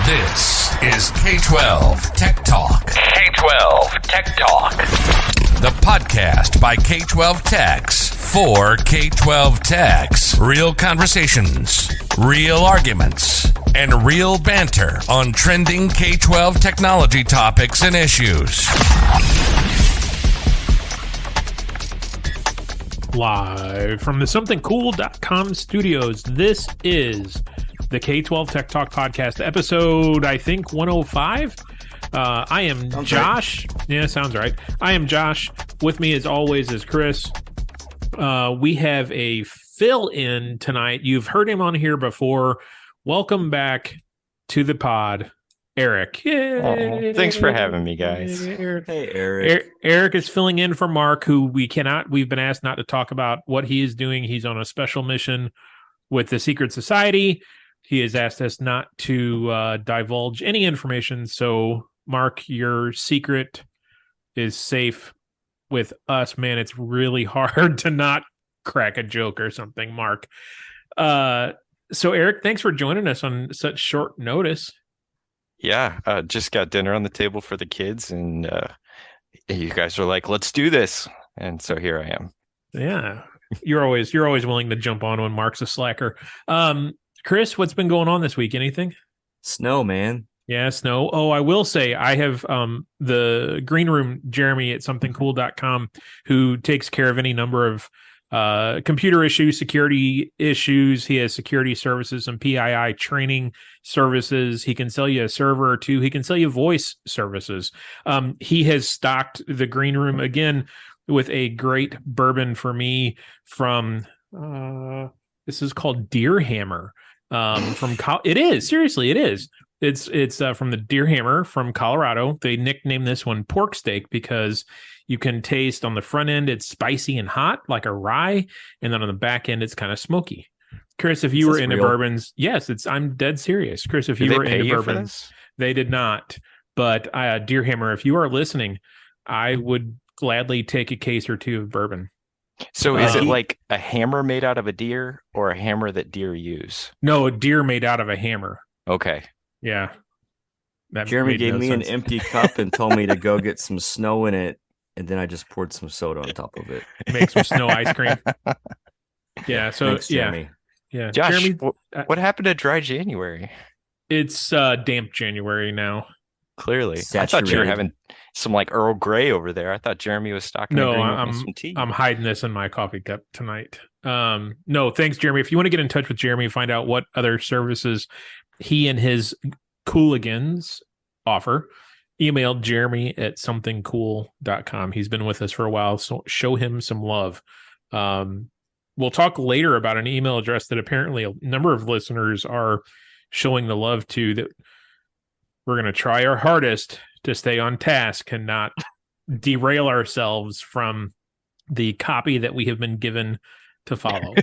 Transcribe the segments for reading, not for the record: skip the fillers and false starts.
This is K-12 Tech Talk. K-12 Tech Talk. The podcast by K-12 Techs for K-12 Techs. Real conversations, real arguments, and real banter on trending K-12 technology topics and issues. Live from the somethingcool.com studios, this is the K-12 Tech Talk podcast, episode, I think, 105. I am sounds Josh. Right. Yeah, sounds right. I am Josh. With me, as always, is Chris. We have a fill-in tonight. You've heard him on here before. Welcome back to the pod, Eric. Yay. Thanks for having me, guys. Hey, Eric. Eric is filling in for Mark, who we've been asked not to talk about what he is doing. He's on a special mission with the Secret Society. He has asked us not to divulge any information. So, Mark, your secret is safe with us, man. It's really hard to not crack a joke or something, Mark. So, Eric, thanks for joining us on such short notice. Yeah, just got dinner on the table for the kids, and you guys are like, "Let's do this," and so here I am. Yeah, you're always willing to jump on when Mark's a slacker. Chris, what's been going on this week? Anything? Snow, man. Yeah, snow. Oh, I will say I have the green room, Jeremy at somethingcool.com, who takes care of any number of computer issues, security issues. He has security services and PII training services. He can sell you a server or two. He can sell you voice services. He has stocked the green room again with a great bourbon for me from this is called Deer Hammer. It is it's from the Deer Hammer from Colorado. They nicknamed this one Pork Steak because you can taste on the front end it's spicy and hot like a rye, and then on the back end it's kind of smoky. Chris, if you were into bourbons, yes, I'm dead serious. Chris, if you were into bourbons, they did not. But Deer Hammer, if you are listening, I would gladly take a case or two of bourbon. So is it like a hammer made out of a deer or a hammer that deer use? No, a deer made out of a hammer. Okay. Yeah. Jeremy gave me an empty cup and told me to go get some snow in it, and then I just poured some soda on top of it. Make some snow ice cream. Yeah. So thanks, Jeremy. Yeah. Josh, Jeremy, what happened to dry January? It's damp January now. Clearly. Saturated. I thought you were having some like Earl Grey over there. I thought Jeremy was stocking some tea. I'm hiding this in my coffee cup tonight. No, thanks, Jeremy. If you want to get in touch with Jeremy, find out what other services he and his cooligans offer, email Jeremy at somethingcool.com. He's been with us for a while, so show him some love. We'll talk later about an email address that apparently a number of listeners are showing the love to, that we're going to try our hardest to stay on task and not derail ourselves from the copy that we have been given to follow.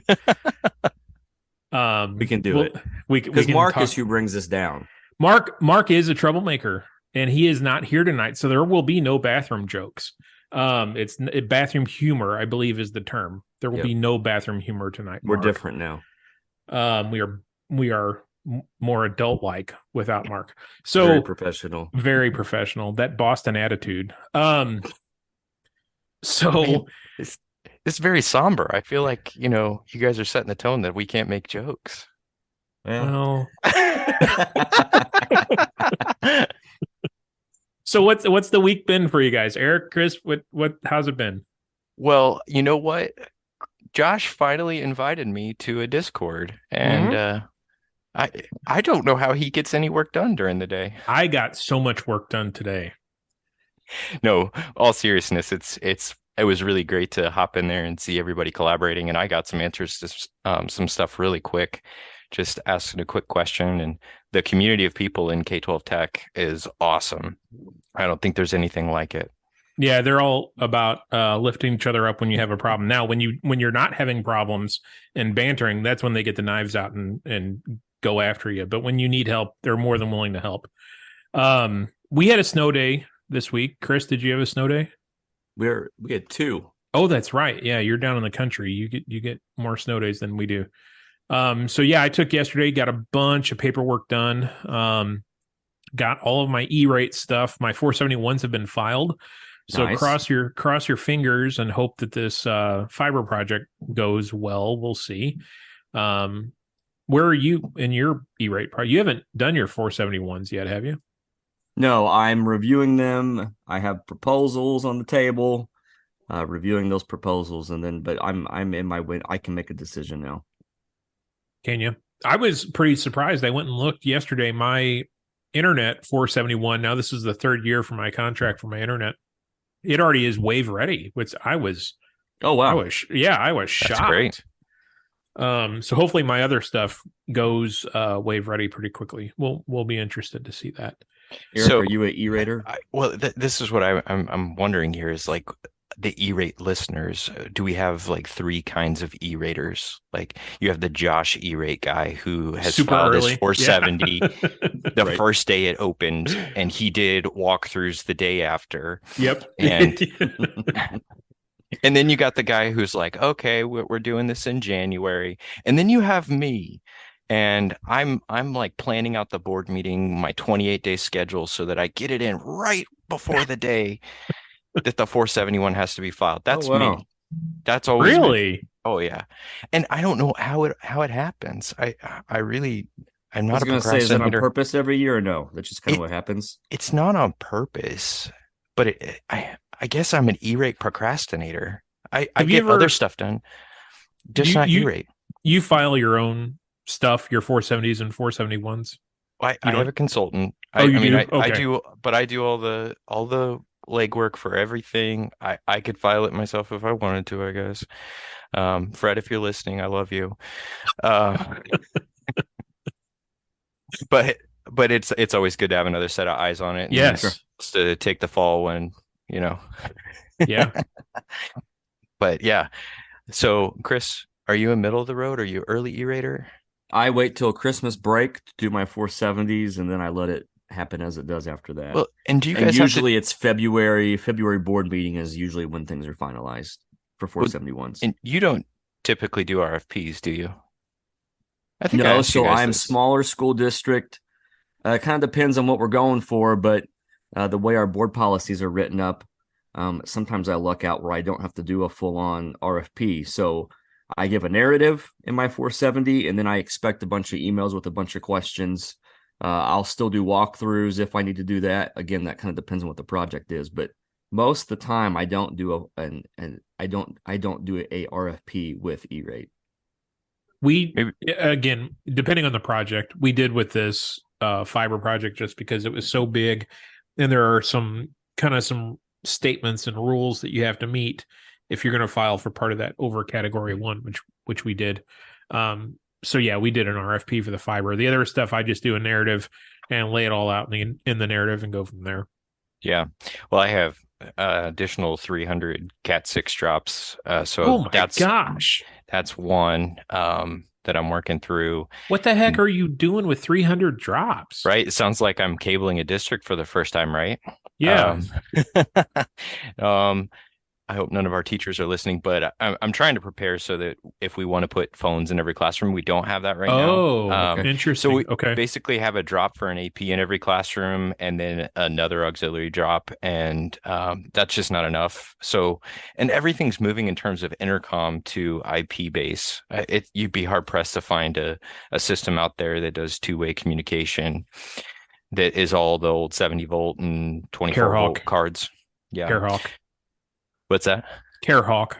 We can do it. Because Mark is who brings us down. Mark is a troublemaker, and he is not here tonight, so there will be no bathroom jokes. It's bathroom humor, I believe, is the term. There will be no bathroom humor tonight. We're different now. We are more adult-like without Mark. So very professional. That Boston attitude. So it's very somber. I feel like, you guys are setting the tone that we can't make jokes. Well. So what's the week been for you guys? Eric, Chris, how's it been? Well, you know what? Josh finally invited me to a Discord, and I don't know how he gets any work done during the day. I got so much work done today. No, all seriousness, it was really great to hop in there and see everybody collaborating, and I got some answers to some stuff really quick, just asking a quick question, and the community of people in K-12 Tech is awesome. I don't think there's anything like it. Yeah, they're all about lifting each other up when you have a problem. Now, when you're not having problems and bantering, that's when they get the knives out and go after you. But when you need help, they're more than willing to help. We had a snow day this week. Chris, did you have a snow day? We had 2. Oh, that's right. Yeah, you're down in the country. You get more snow days than we do. So yeah, I took yesterday, got a bunch of paperwork done. got all of my E-rate stuff. My 471s have been filed. So Nice. cross your fingers and hope that this fiber project goes well. We'll see. Where are you in your E-rate project? You haven't done your 471s yet, have you? No, I'm reviewing them. I have proposals on the table, reviewing those proposals, and then, but I'm in my win. I can make a decision now. Can you? I was pretty surprised. I went and looked yesterday. My internet 471. Now this is the third year for my contract for my internet. It already is wave ready, which I was. Oh wow! I was shocked. That's great. So hopefully my other stuff goes wave ready pretty quickly. We'll be interested to see that. Eric, are you an E-rater? Well, this is what I'm wondering here is like the E-rate listeners. Do we have like 3 kinds of E-raters? Like you have the Josh E-rate guy who has super filed early. his 470 the Right. first day it opened, and he did walkthroughs the day after. Yep. And then you got the guy who's like, okay, we're doing this in January, and then you have me. And I'm like planning out the board meeting, my 28-day schedule, so that I get it in right before the day that the 471 has to be filed. That's me. That's always really. me. Oh yeah. And I don't know how it happens. I really, I'm not a procrastinator. Say, is that on purpose every year or no? That's just kind of what happens. It's not on purpose, but I guess I'm an E-rate procrastinator. I get other stuff done, just not E-rate. You file your own stuff, your 470s and 471s. I have a consultant. I do, but I do all the legwork for everything. I could file it myself if I wanted to, I guess. Fred, if you're listening, I love you. But it's always good to have another set of eyes on it. Yes. To take the fall when, Yeah. But yeah. So Chris, are you a middle of the road? Are you early E-rater? I wait till Christmas break to do my 470s, and then I let it happen as it does after that. Well, and do you guys usually it's February board meeting is usually when things are finalized for 471s. And you don't typically do RFPs, do you? I think no. So I'm smaller school district. Kind of depends on what we're going for, but the way our board policies are written up, sometimes I luck out where I don't have to do a full-on RFP. So I give a narrative in my 470, and then I expect a bunch of emails with a bunch of questions. I'll still do walkthroughs if I need to do that. Again, that kind of depends on what the project is, but most of the time I don't do I don't do a RFP with E-rate. Again, depending on the project, we did with this fiber project just because it was so big, and there are some statements and rules that you have to meet if you're going to file for part of that over category 1, which we did. So yeah, we did an RFP for the fiber. The other stuff, I just do a narrative and lay it all out in the narrative and go from there. Yeah. Well, I have additional 300 Cat 6 drops. So oh my gosh, that's one that I'm working through. What the heck are you doing with 300 drops? Right. It sounds like I'm cabling a district for the first time, right? Yeah. I hope none of our teachers are listening, but I'm trying to prepare so that if we want to put phones in every classroom, we don't have that right now. Oh, interesting. So we basically have a drop for an AP in every classroom and then another auxiliary drop. And that's just not enough. So, and everything's moving in terms of intercom to IP base. You'd be hard pressed to find a system out there that does two-way communication that is all the old 70 volt and 24 volt cards. Yeah. CareHawk. What's that? CareHawk.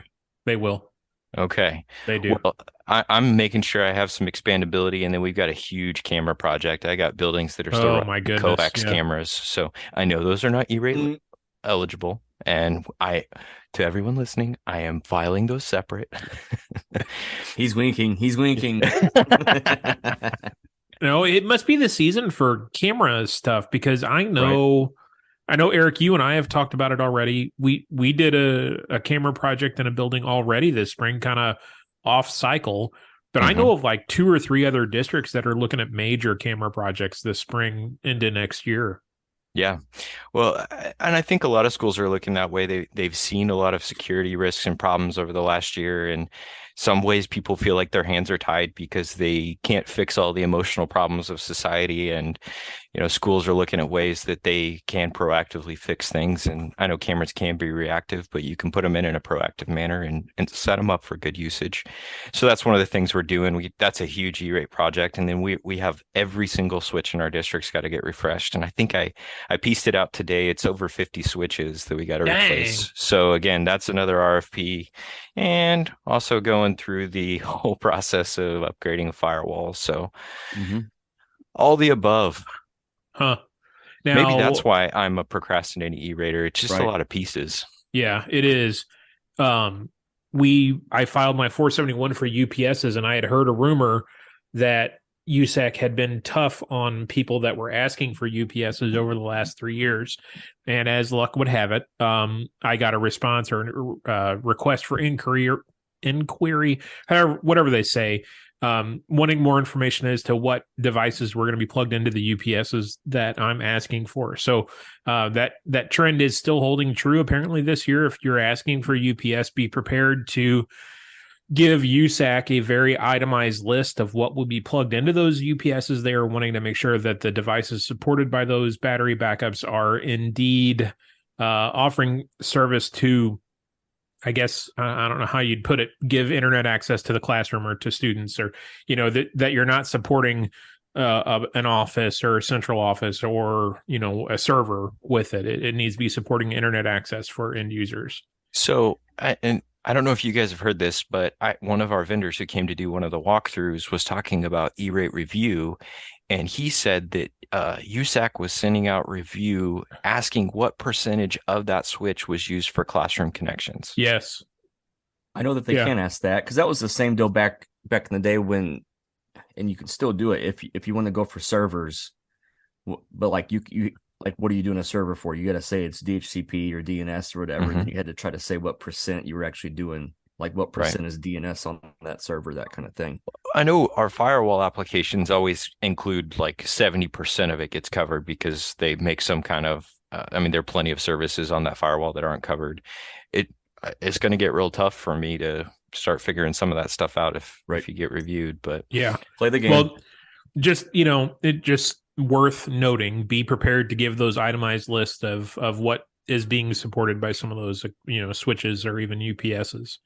They will. Okay. They do. Well, I'm making sure I have some expandability, and then we've got a huge camera project. I got buildings that are still coax cameras. So I know those are not E-rate eligible. And to everyone listening, I am filing those separate. He's winking. No, it must be the season for camera stuff because I know Eric, you and I have talked about it already. We did a camera project in a building already this spring, kind of off cycle. But I know of like 2 or 3 other districts that are looking at major camera projects this spring into next year. Yeah. Well, and I think a lot of schools are looking that way. They've seen a lot of security risks and problems over the last year. And some ways people feel like their hands are tied because they can't fix all the emotional problems of society. And, schools are looking at ways that they can proactively fix things. And I know cameras can be reactive, but you can put them in a proactive manner and set them up for good usage. So that's one of the things we're doing. That's a huge E-rate project. And then we have every single switch in our district's got to get refreshed. And I think I pieced it out today. It's over 50 switches that we got to replace. So again, that's another RFP, and also going through the whole process of upgrading a firewall. So all the above. Huh. Now, maybe that's why I'm a procrastinating E-rater. It's just a lot of pieces. Yeah, it is. I filed my 471 for UPSs, and I had heard a rumor that USAC had been tough on people that were asking for UPSs over the last 3 years. And as luck would have it, I got a response or a request for inquiry, however, whatever they say, wanting more information as to what devices were going to be plugged into the UPSs that I'm asking for. So that trend is still holding true apparently this year. If you're asking for UPS, be prepared to give USAC a very itemized list of what will be plugged into those UPSs. They are wanting to make sure that the devices supported by those battery backups are indeed offering service to, I guess, I don't know how you'd put it, give internet access to the classroom or to students, or, that you're not supporting an office or a central office or, a server with it. It needs to be supporting internet access for end users. So, and I don't know if you guys have heard this, but one of our vendors who came to do one of the walkthroughs was talking about E-rate review. And he said that USAC was sending out review asking what percentage of that switch was used for classroom connections. Yes. I know that they can ask that, because that was the same deal back in the day when, and you can still do it if you want to go for servers, but like you like, what are you doing a server for? You got to say it's DHCP or DNS or whatever. And then you had to try to say what percent you were actually doing, like what percent is DNS on that server, that kind of thing. I know our firewall applications always include like 70% of it gets covered because they make some kind of, there are plenty of services on that firewall that aren't covered. It's going to get real tough for me to start figuring some of that stuff out if you get reviewed, but play the game. Well, just, it just worth noting, be prepared to give those itemized lists of what is being supported by some of those, switches or even UPSs.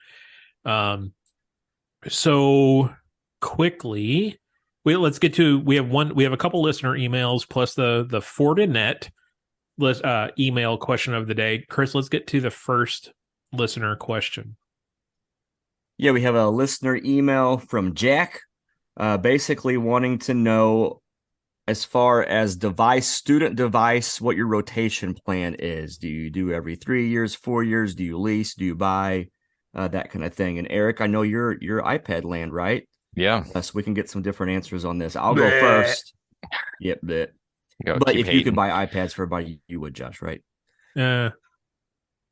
So quickly, let's get to, we have a couple listener emails plus the Fortinet email question of the day. Chris, let's get to the first listener question. Yeah, we have a listener email from Jack, basically wanting to know, as far as student device, what your rotation plan is. Do you do every 3 years, 4 years? Do you lease? Do you buy? That kind of thing. And Eric, I know you're iPad land, right? Yeah. So we can get some different answers on this. I'll go first. Yep. But if you could buy iPads for everybody, you would, Josh, right?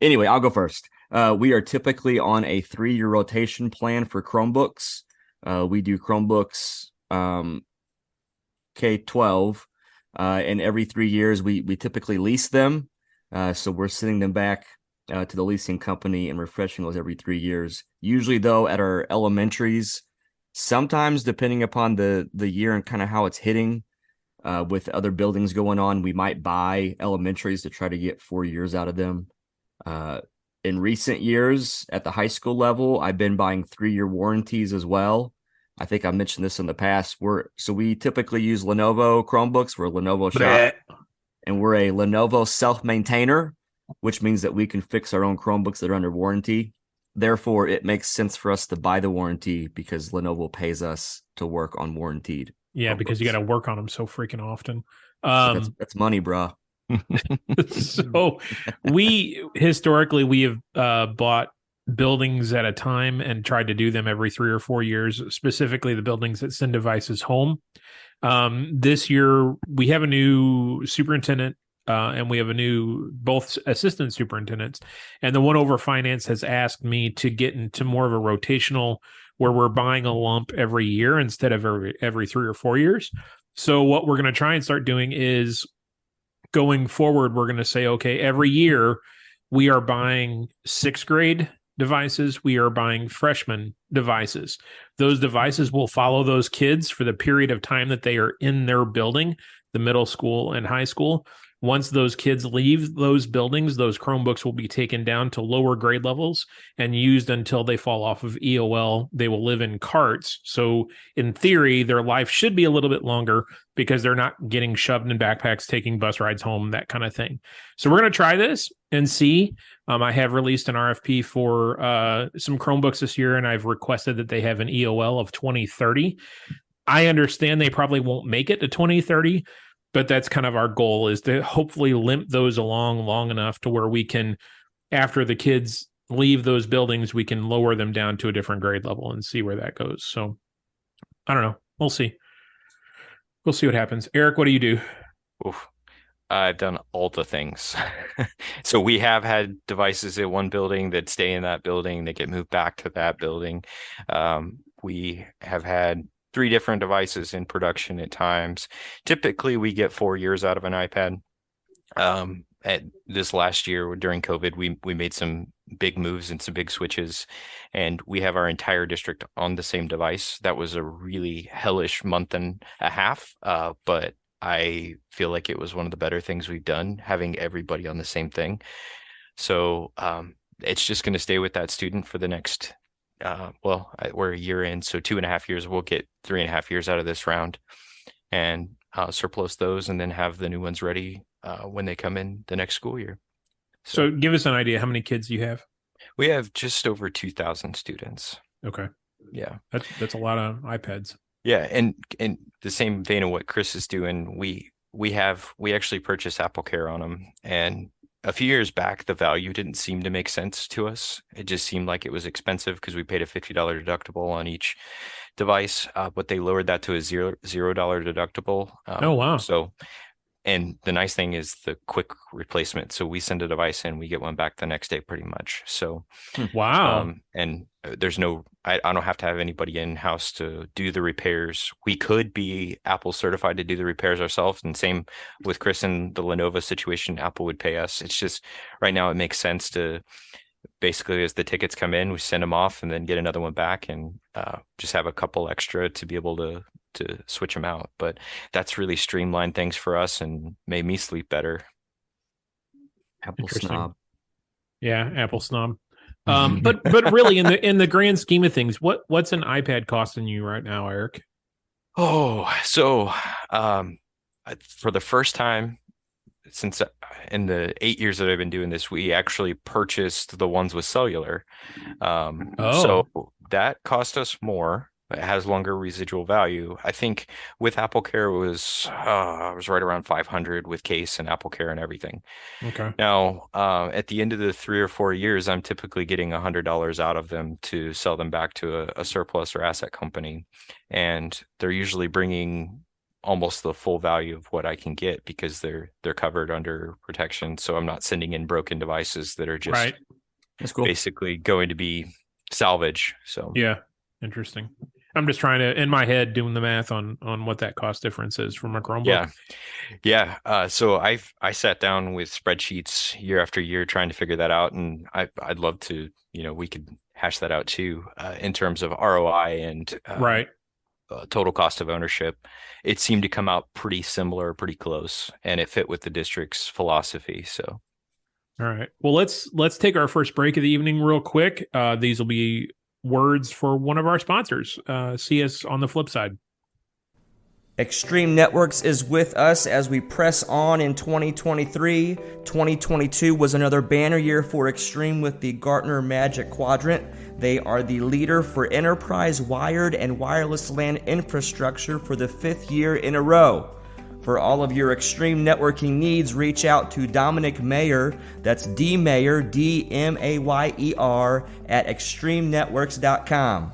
Anyway, I'll go first. We are typically on a 3-year rotation plan for Chromebooks. We do Chromebooks K-12, and every 3 years we typically lease them. So we're sending them back to the leasing company and refreshing those every 3 years. Usually, though, at our elementaries, sometimes depending upon the year and kind of how it's hitting, with other buildings going on, we might buy elementaries to try to get 4 years out of them. In recent years, at the high school level, I've been buying 3-year warranties as well. I think I mentioned this in the past. We typically use Lenovo Chromebooks. We're a Lenovo shop, and we're a Lenovo self-maintainer, which means that we can fix our own Chromebooks that are under warranty. Therefore, it makes sense for us to buy the warranty because Lenovo pays us to work on warranted. Yeah, Chromebooks. because you got to work on them so freaking often. That's money, bro. So we have bought buildings at a time and tried to do them every 3 or 4 years, specifically the buildings that send devices home. This year we have a new superintendent, and we have both assistant superintendents, and the one over finance has asked me to get into more of a rotational where we're buying a lump every year instead of every 3 or 4 years. So what we're going to try and start doing is, going forward, we're going to say, okay, every year we are buying 6th grade devices. We are buying freshman devices. Those devices will follow those kids for the period of time that they are in their building, the middle school and high school. Once those kids leave those buildings, those Chromebooks will be taken down to lower grade levels and used until they fall off of EOL. They will live in carts. So in theory, their life should be a little bit longer because they're not getting shoved in backpacks, taking bus rides home, that kind of thing. So we're going to try this and see. I have released an RFP for some Chromebooks this year, and I've requested that they have an EOL of 2030. I understand they probably won't make it to 2030, but that's kind of our goal, is to hopefully limp those along long enough to where we can, after the kids leave those buildings, we can lower them down to a different grade level and see where that goes. So I don't know. We'll see. We'll see what happens. Eric, what do you do? Oof. I've done all the things. So we have had devices at one building that stay in that building, that get moved back to that building. We have had 3 different devices in production at times. Typically, we get 4 years out of an iPad. At this last year during COVID, we made some big moves and some big switches, and we have our entire district on the same device. That was a really hellish month and a half, but I feel like it was one of the better things we've done, having everybody on the same thing. So it's just going to stay with that student for the next we're a year in, so 2.5 years. We'll get 3.5 years out of this round and surplus those, and then have the new ones ready when they come in the next school year. So give us an idea how many kids you have. We have just over 2,000 students. Okay. Yeah. That's a lot of iPads. Yeah. And in the same vein of what Chris is doing, we actually purchased AppleCare on them, and a few years back, the value didn't seem to make sense to us. It just seemed like it was expensive because we paid a $50 deductible on each device, but they lowered that to a $0 deductible. Oh, wow. So, and the nice thing is the quick replacement. So we send a device in, we get one back the next day pretty much. So, wow. And there's I don't have to have anybody in-house to do the repairs. We could be Apple certified to do the repairs ourselves. And same with Chris and the Lenovo situation, Apple would pay us. It's just right now it makes sense to basically, as the tickets come in, we send them off and then get another one back, and just have a couple extra to be able to switch them out. But that's really streamlined things for us and made me sleep better. Apple snob. Yeah, Apple snob. But really, in the grand scheme of things, what's an iPad costing you right now, Eric? Oh, so for the first time since in the 8 years that I've been doing this, we actually purchased the ones with cellular. So that cost us more. It has longer residual value. I think with AppleCare it was right around 500 with case and AppleCare and everything. Okay. Now, at the end of the 3 or 4 years, I'm typically getting $100 out of them to sell them back to a surplus or asset company, and they're usually bringing almost the full value of what I can get because they're covered under protection. So I'm not sending in broken devices that are just right. That's cool. basically going to be salvage. So yeah, interesting. I'm just trying to, in my head, doing the math on what that cost difference is from a Chromebook. Yeah. So I sat down with spreadsheets year after year trying to figure that out, and I'd love to, we could hash that out too, in terms of ROI and right. Total cost of ownership. It seemed to come out pretty similar, pretty close, and it fit with the district's philosophy. So, all right. Well, let's take our first break of the evening real quick. These will be words for one of our sponsors. See us on the flip side. Extreme Networks is with us as we press on in 2023. 2022 was another banner year for Extreme with the Gartner Magic Quadrant. They are the leader for enterprise wired and wireless LAN infrastructure for the 5th year in a row. For all of your extreme networking needs, reach out to Dominic Mayer, that's D Mayer, DMAYER, at extremenetworks.com.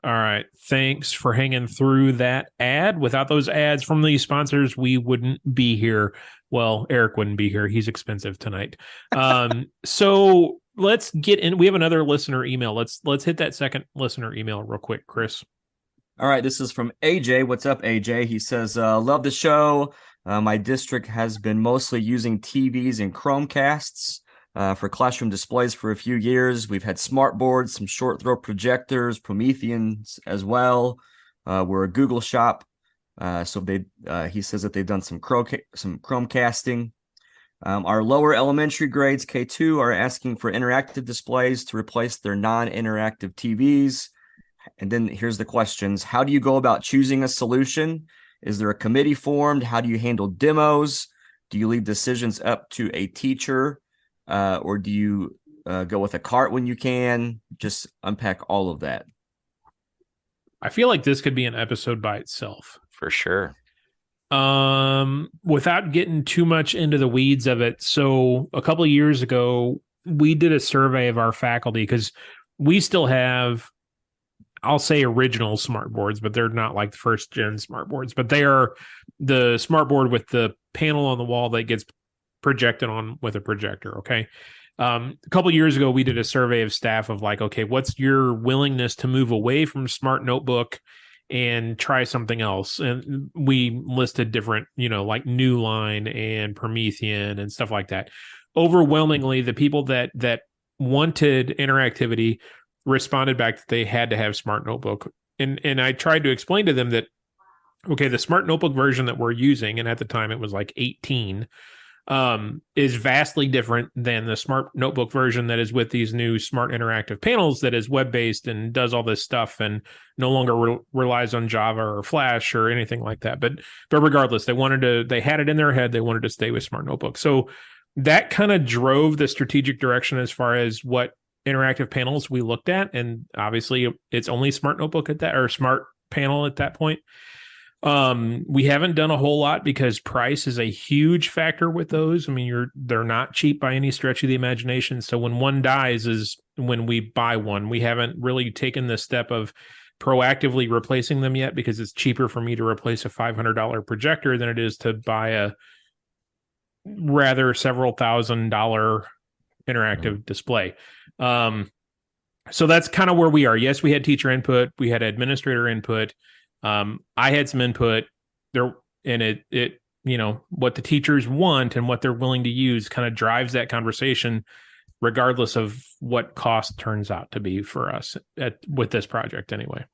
All right. Thanks for hanging through that ad. Without those ads from these sponsors, we wouldn't be here. Well, Eric wouldn't be here. He's expensive tonight. So let's get in. We have another listener email. Let's hit that second listener email real quick, Chris. All right, this is from AJ. What's up, AJ? He says, love the show. My district has been mostly using TVs and Chromecasts. for classroom displays for a few years. We've had smart boards, some short throw projectors, Prometheans as well. We're a Google shop. So he says that they've done some Chromecasting. Our lower elementary grades, K2, are asking for interactive displays to replace their non-interactive TVs. And then here's the questions. How do you go about choosing a solution? Is there a committee formed? How do you handle demos? Do you leave decisions up to a teacher? Or do you go with a cart when you can? Just unpack all of that. I feel like this could be an episode by itself. For sure. Without getting too much into the weeds of it. So a couple of years ago, we did a survey of our faculty because we still have, I'll say original smart boards, but they're not like the first gen smart boards, but they are the smart board with the panel on the wall that gets projected on with a projector. Okay. A couple of years ago, we did a survey of staff of like, okay, what's your willingness to move away from smart notebook and try something else? And we listed different, like New Line and Promethean and stuff like that. Overwhelmingly, the people that wanted interactivity responded back that they had to have smart notebook. And I tried to explain to them that, okay, the smart notebook version that we're using, and at the time it was like 18, is vastly different than the smart notebook version that is with these new smart interactive panels that is web-based and does all this stuff and no longer relies on Java or Flash or anything like that. But regardless, they had it in their head. They wanted to stay with smart notebook. So that kind of drove the strategic direction as far as what interactive panels we looked at. And obviously it's only smart notebook at that, or smart panel at that point. We haven't done a whole lot because price is a huge factor with those. I mean, they're not cheap by any stretch of the imagination. So when one dies is when we buy one. We haven't really taken the step of proactively replacing them yet because it's cheaper for me to replace a $500 projector than it is to buy a rather several $1,000 interactive display. So that's kind of where we are. Yes, we had teacher input. We had administrator input. I had some input there, and it what the teachers want and what they're willing to use kind of drives that conversation, regardless of what cost turns out to be for us with this project anyway.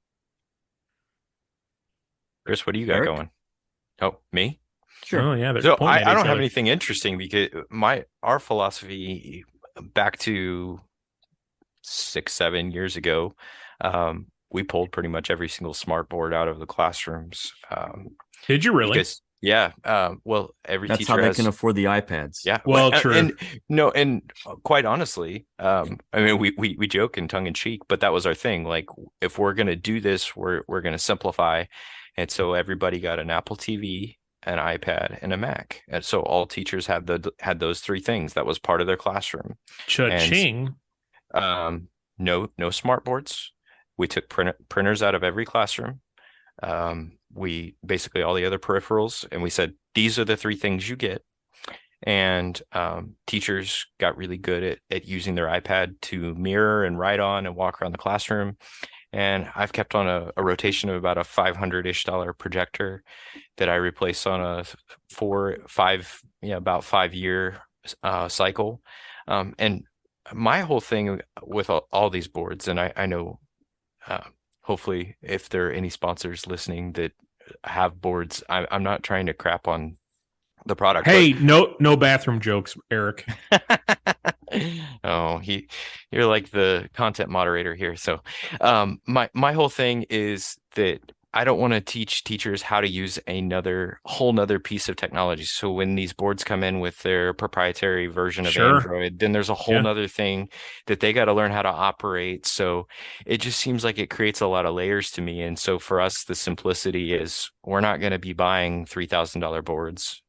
Chris, what do you got going? Oh, me? Sure. Oh yeah. So I don't have anything interesting because our philosophy back to 6-7 years ago, we pulled pretty much every single smart board out of the classrooms. Did you really? Because, yeah. Well, every That's teacher how they can afford the iPads. Yeah. Well, true. And quite honestly, I mean, we joke in tongue in cheek, but that was our thing. Like, if we're going to do this, we're going to simplify. And so everybody got an Apple TV, an iPad, and a Mac. And so all teachers had those three things. That was part of their classroom. Cha-ching. No smart boards. We took printers out of every classroom. We basically all the other peripherals, and we said, these are the three things you get. And teachers got really good at using their iPad to mirror and write on and walk around the classroom. And I've kept on a rotation of about a $500-ish projector that I replace on a 5-year cycle. And my whole thing with all these boards, and I know hopefully if there are any sponsors listening that have boards, I'm not trying to crap on the product. Hey, no bathroom jokes, Eric. Oh, you're like the content moderator here. So my whole thing is that I don't want to teach teachers how to use whole nother piece of technology. So when these boards come in with their proprietary version of Android, then there's a whole nother thing that they got to learn how to operate. So it just seems like it creates a lot of layers to me. And so for us, the simplicity is we're not going to be buying $3,000 boards.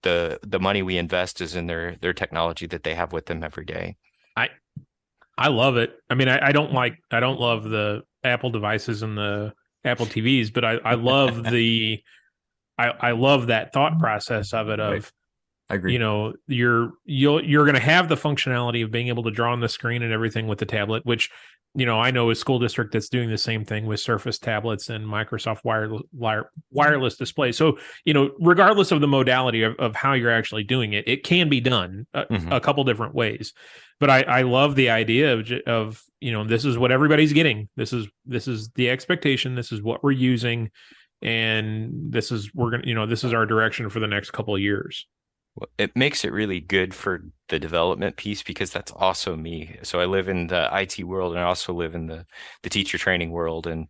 The money we invest is in their technology that they have with them every day. I love it. I mean, I don't love the Apple devices and the Apple TVs, but I love I love that thought process of it. Right. I agree. You're going to have the functionality of being able to draw on the screen and everything with the tablet, which I know a school district that's doing the same thing with Surface tablets and Microsoft wireless displays. So, regardless of the modality of how you're actually doing it, it can be done a couple different ways. But I love the idea of this is what everybody's getting. This is the expectation. This is what we're using, and this is this is our direction for the next couple of years. Well, it makes it really good for the development piece because that's also me. So I live in the IT world and I also live in the teacher training world. And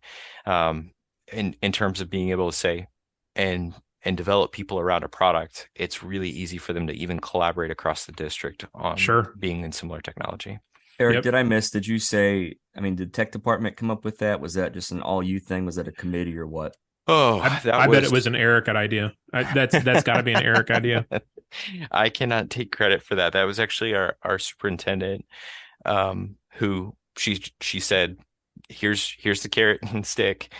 in terms of being able to say and develop people around a product, it's really easy for them to even collaborate across the district on being in similar technology. Eric, did you say, did tech department come up with that? Was that just an all you thing? Was that a committee or what? Oh, I bet it was an Eric idea. That's got to be an Eric idea. I cannot take credit for that. That was actually our superintendent, who she said, here's the carrot and stick.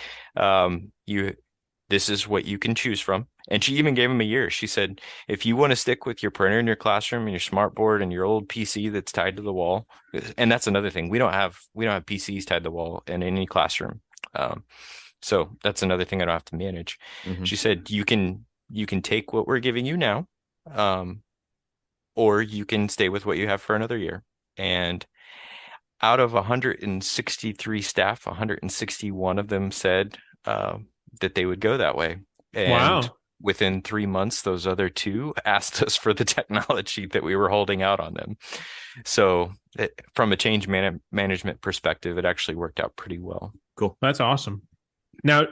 This is what you can choose from. And she even gave him a year. She said, if you want to stick with your printer in your classroom and your smart board and your old PC that's tied to the wall, and that's another thing. We don't have PCs tied to the wall in any classroom. So that's another thing I don't have to manage. She said, you can take what we're giving you now, or you can stay with what you have for another year. And out of 163 staff, 161 of them said that they would go that way. And within 3 months, those other two asked us for the technology that we were holding out on them. So from a change management perspective, it actually worked out pretty well. Cool. That's awesome. Now,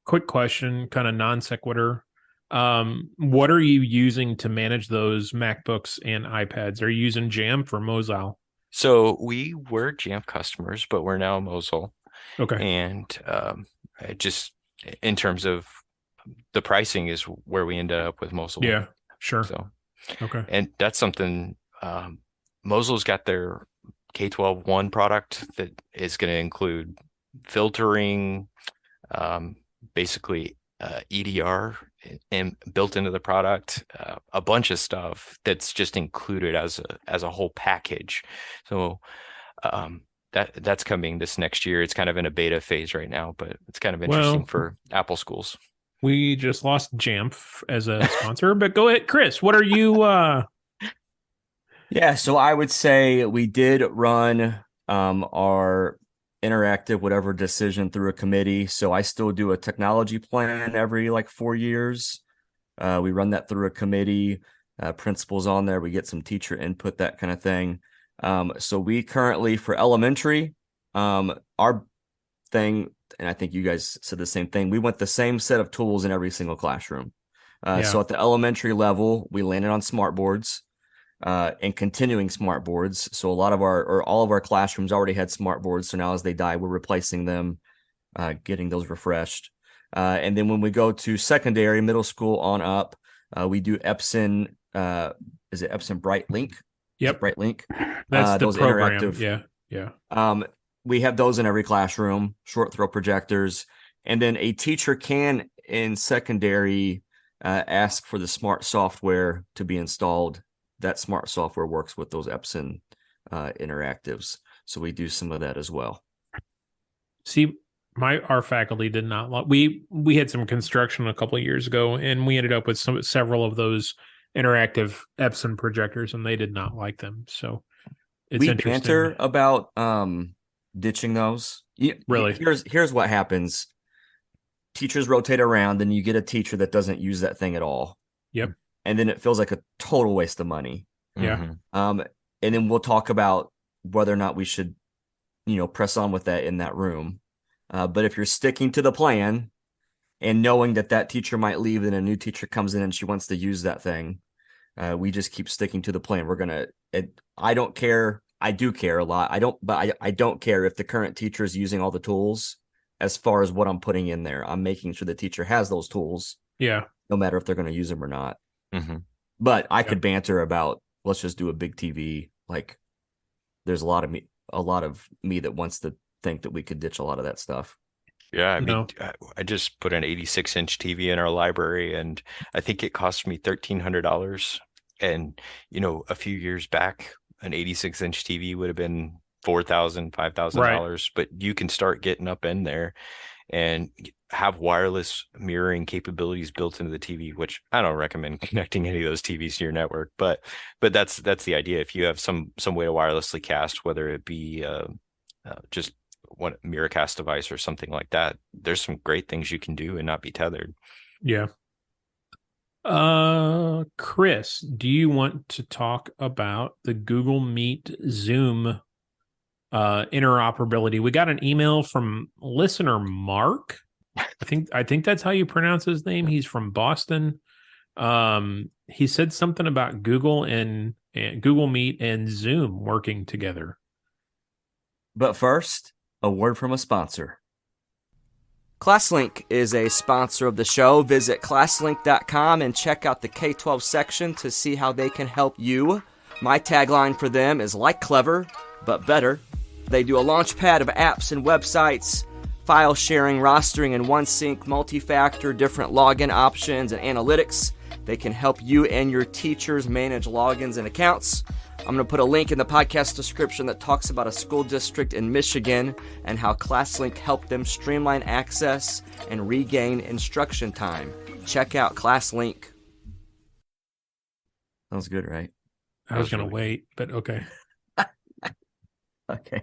quick question, kind of non sequitur. What are you using to manage those MacBooks and iPads? Are you using Jamf or Mosile? So we were Jamf customers, but we're now Mosile. Okay. And just in terms of the pricing is where we ended up with Mosile. Yeah, sure. So, okay. And that's something, Mosile's got their K-12-1 product that is going to include filtering, basically EDR built into the product, a bunch of stuff that's just included as a whole package. So that's coming this next year. It's kind of in a beta phase right now, but it's kind of interesting for Apple schools. We just lost Jamf as a sponsor, but go ahead, Chris. What are you? Yeah, so I would say we did run our interactive whatever decision through a committee. So I still do a technology plan every 4 years. We run that through a committee, principals on there. We get some teacher input, that kind of thing. So we currently, for elementary, our thing, and I think you guys said the same thing, we want the same set of tools in every single classroom. So at the elementary level, we landed on smart boards. And continuing smart boards. So all of our classrooms already had smart boards. So now as they die, we're replacing them, getting those refreshed. And then when we go to secondary, middle school on up, we do Epson. Is it Epson BrightLink? Yep. BrightLink. That's the those program. interactive. Yeah. We have those in every classroom, short throw projectors. And then a teacher can, in secondary, ask for the smart software to be installed. That smart software works with those Epson interactives. So we do some of that as well. See, our faculty did not. We had some construction a couple of years ago, and we ended up with several of those interactive Epson projectors, and they did not like them. So it's interesting. We banter about ditching those. Really? Here's what happens. Teachers rotate around, and you get a teacher that doesn't use that thing at all. Yep. And then it feels like a total waste of money. Yeah. And then we'll talk about whether or not we should, press on with that in that room. But if you're sticking to the plan and knowing that teacher might leave and a new teacher comes in and she wants to use that thing, we just keep sticking to the plan. I don't care. I do care a lot. I don't care if the current teacher is using all the tools as far as what I'm putting in there. I'm making sure the teacher has those tools. Yeah. No matter if they're going to use them or not. But I could banter about, let's just do a big TV. There's a lot of me that wants to think that we could ditch a lot of that stuff. Yeah, I mean, I just put an 86-inch TV in our library, and I think it cost me $1,300. And a few years back, an 86-inch TV would have been $4,000, $5,000, but you can start getting up in there and have wireless mirroring capabilities built into the TV, which I don't recommend connecting any of those TVs to your network, but that's the idea. If you have some way to wirelessly cast, whether it be just one Miracast device or something like that, there's some great things you can do and not be tethered. Yeah. Chris, do you want to talk about the Google Meet Zoom interoperability? We got an email from listener Mark. I think that's how you pronounce his name. He's from Boston. He said something about Google and Google Meet and Zoom working together. But first, a word from a sponsor. ClassLink is a sponsor of the show. Visit classlink.com and check out the K-12 section to see how they can help you. My tagline for them is like clever, but better. They do a launch pad of apps and websites, file sharing, rostering, and OneSync, multi-factor, different login options, and analytics. They can help you and your teachers manage logins and accounts. I'm going to put a link in the podcast description that talks about a school district in Michigan and how ClassLink helped them streamline access and regain instruction time. Check out ClassLink. That was good, right? I was going to wait, but okay. Okay.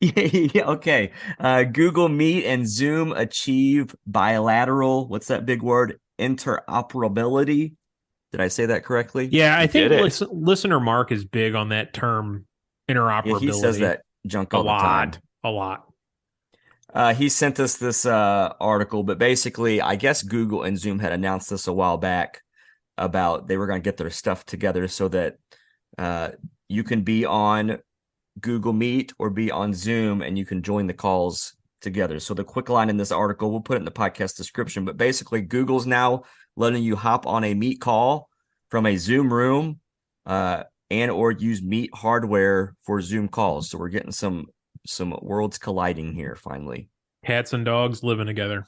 Yeah, okay. Google Meet and Zoom achieve bilateral, what's that big word? Interoperability. Did I say that correctly? Yeah, I think listener Mark is big on that term interoperability. Yeah, he says that junk all the time. A lot. He sent us this article, but basically, I guess Google and Zoom had announced this a while back about they were going to get their stuff together so that you can be on Google Meet or be on Zoom and you can join the calls together. So the quick line in this article, we'll put it in the podcast description, but basically Google's now letting you hop on a Meet call from a Zoom room and or use Meet hardware for Zoom calls. So we're getting some worlds colliding here finally. Cats and dogs living together.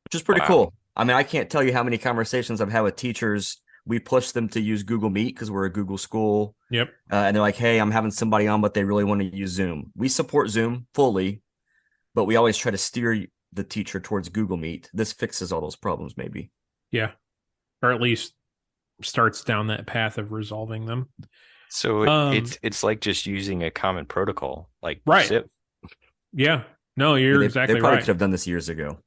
Which is pretty cool. I mean, I can't tell you how many conversations I've had with teachers. We push them to use Google Meet because we're a Google school. Yep. And they're like, hey, I'm having somebody on, but they really want to use Zoom. We support Zoom fully, but we always try to steer the teacher towards Google Meet. This fixes all those problems, maybe. Yeah. Or at least starts down that path of resolving them. So it's like just using a common protocol, like right. SIP. Yeah. No, you're exactly they probably right. could have done this years ago.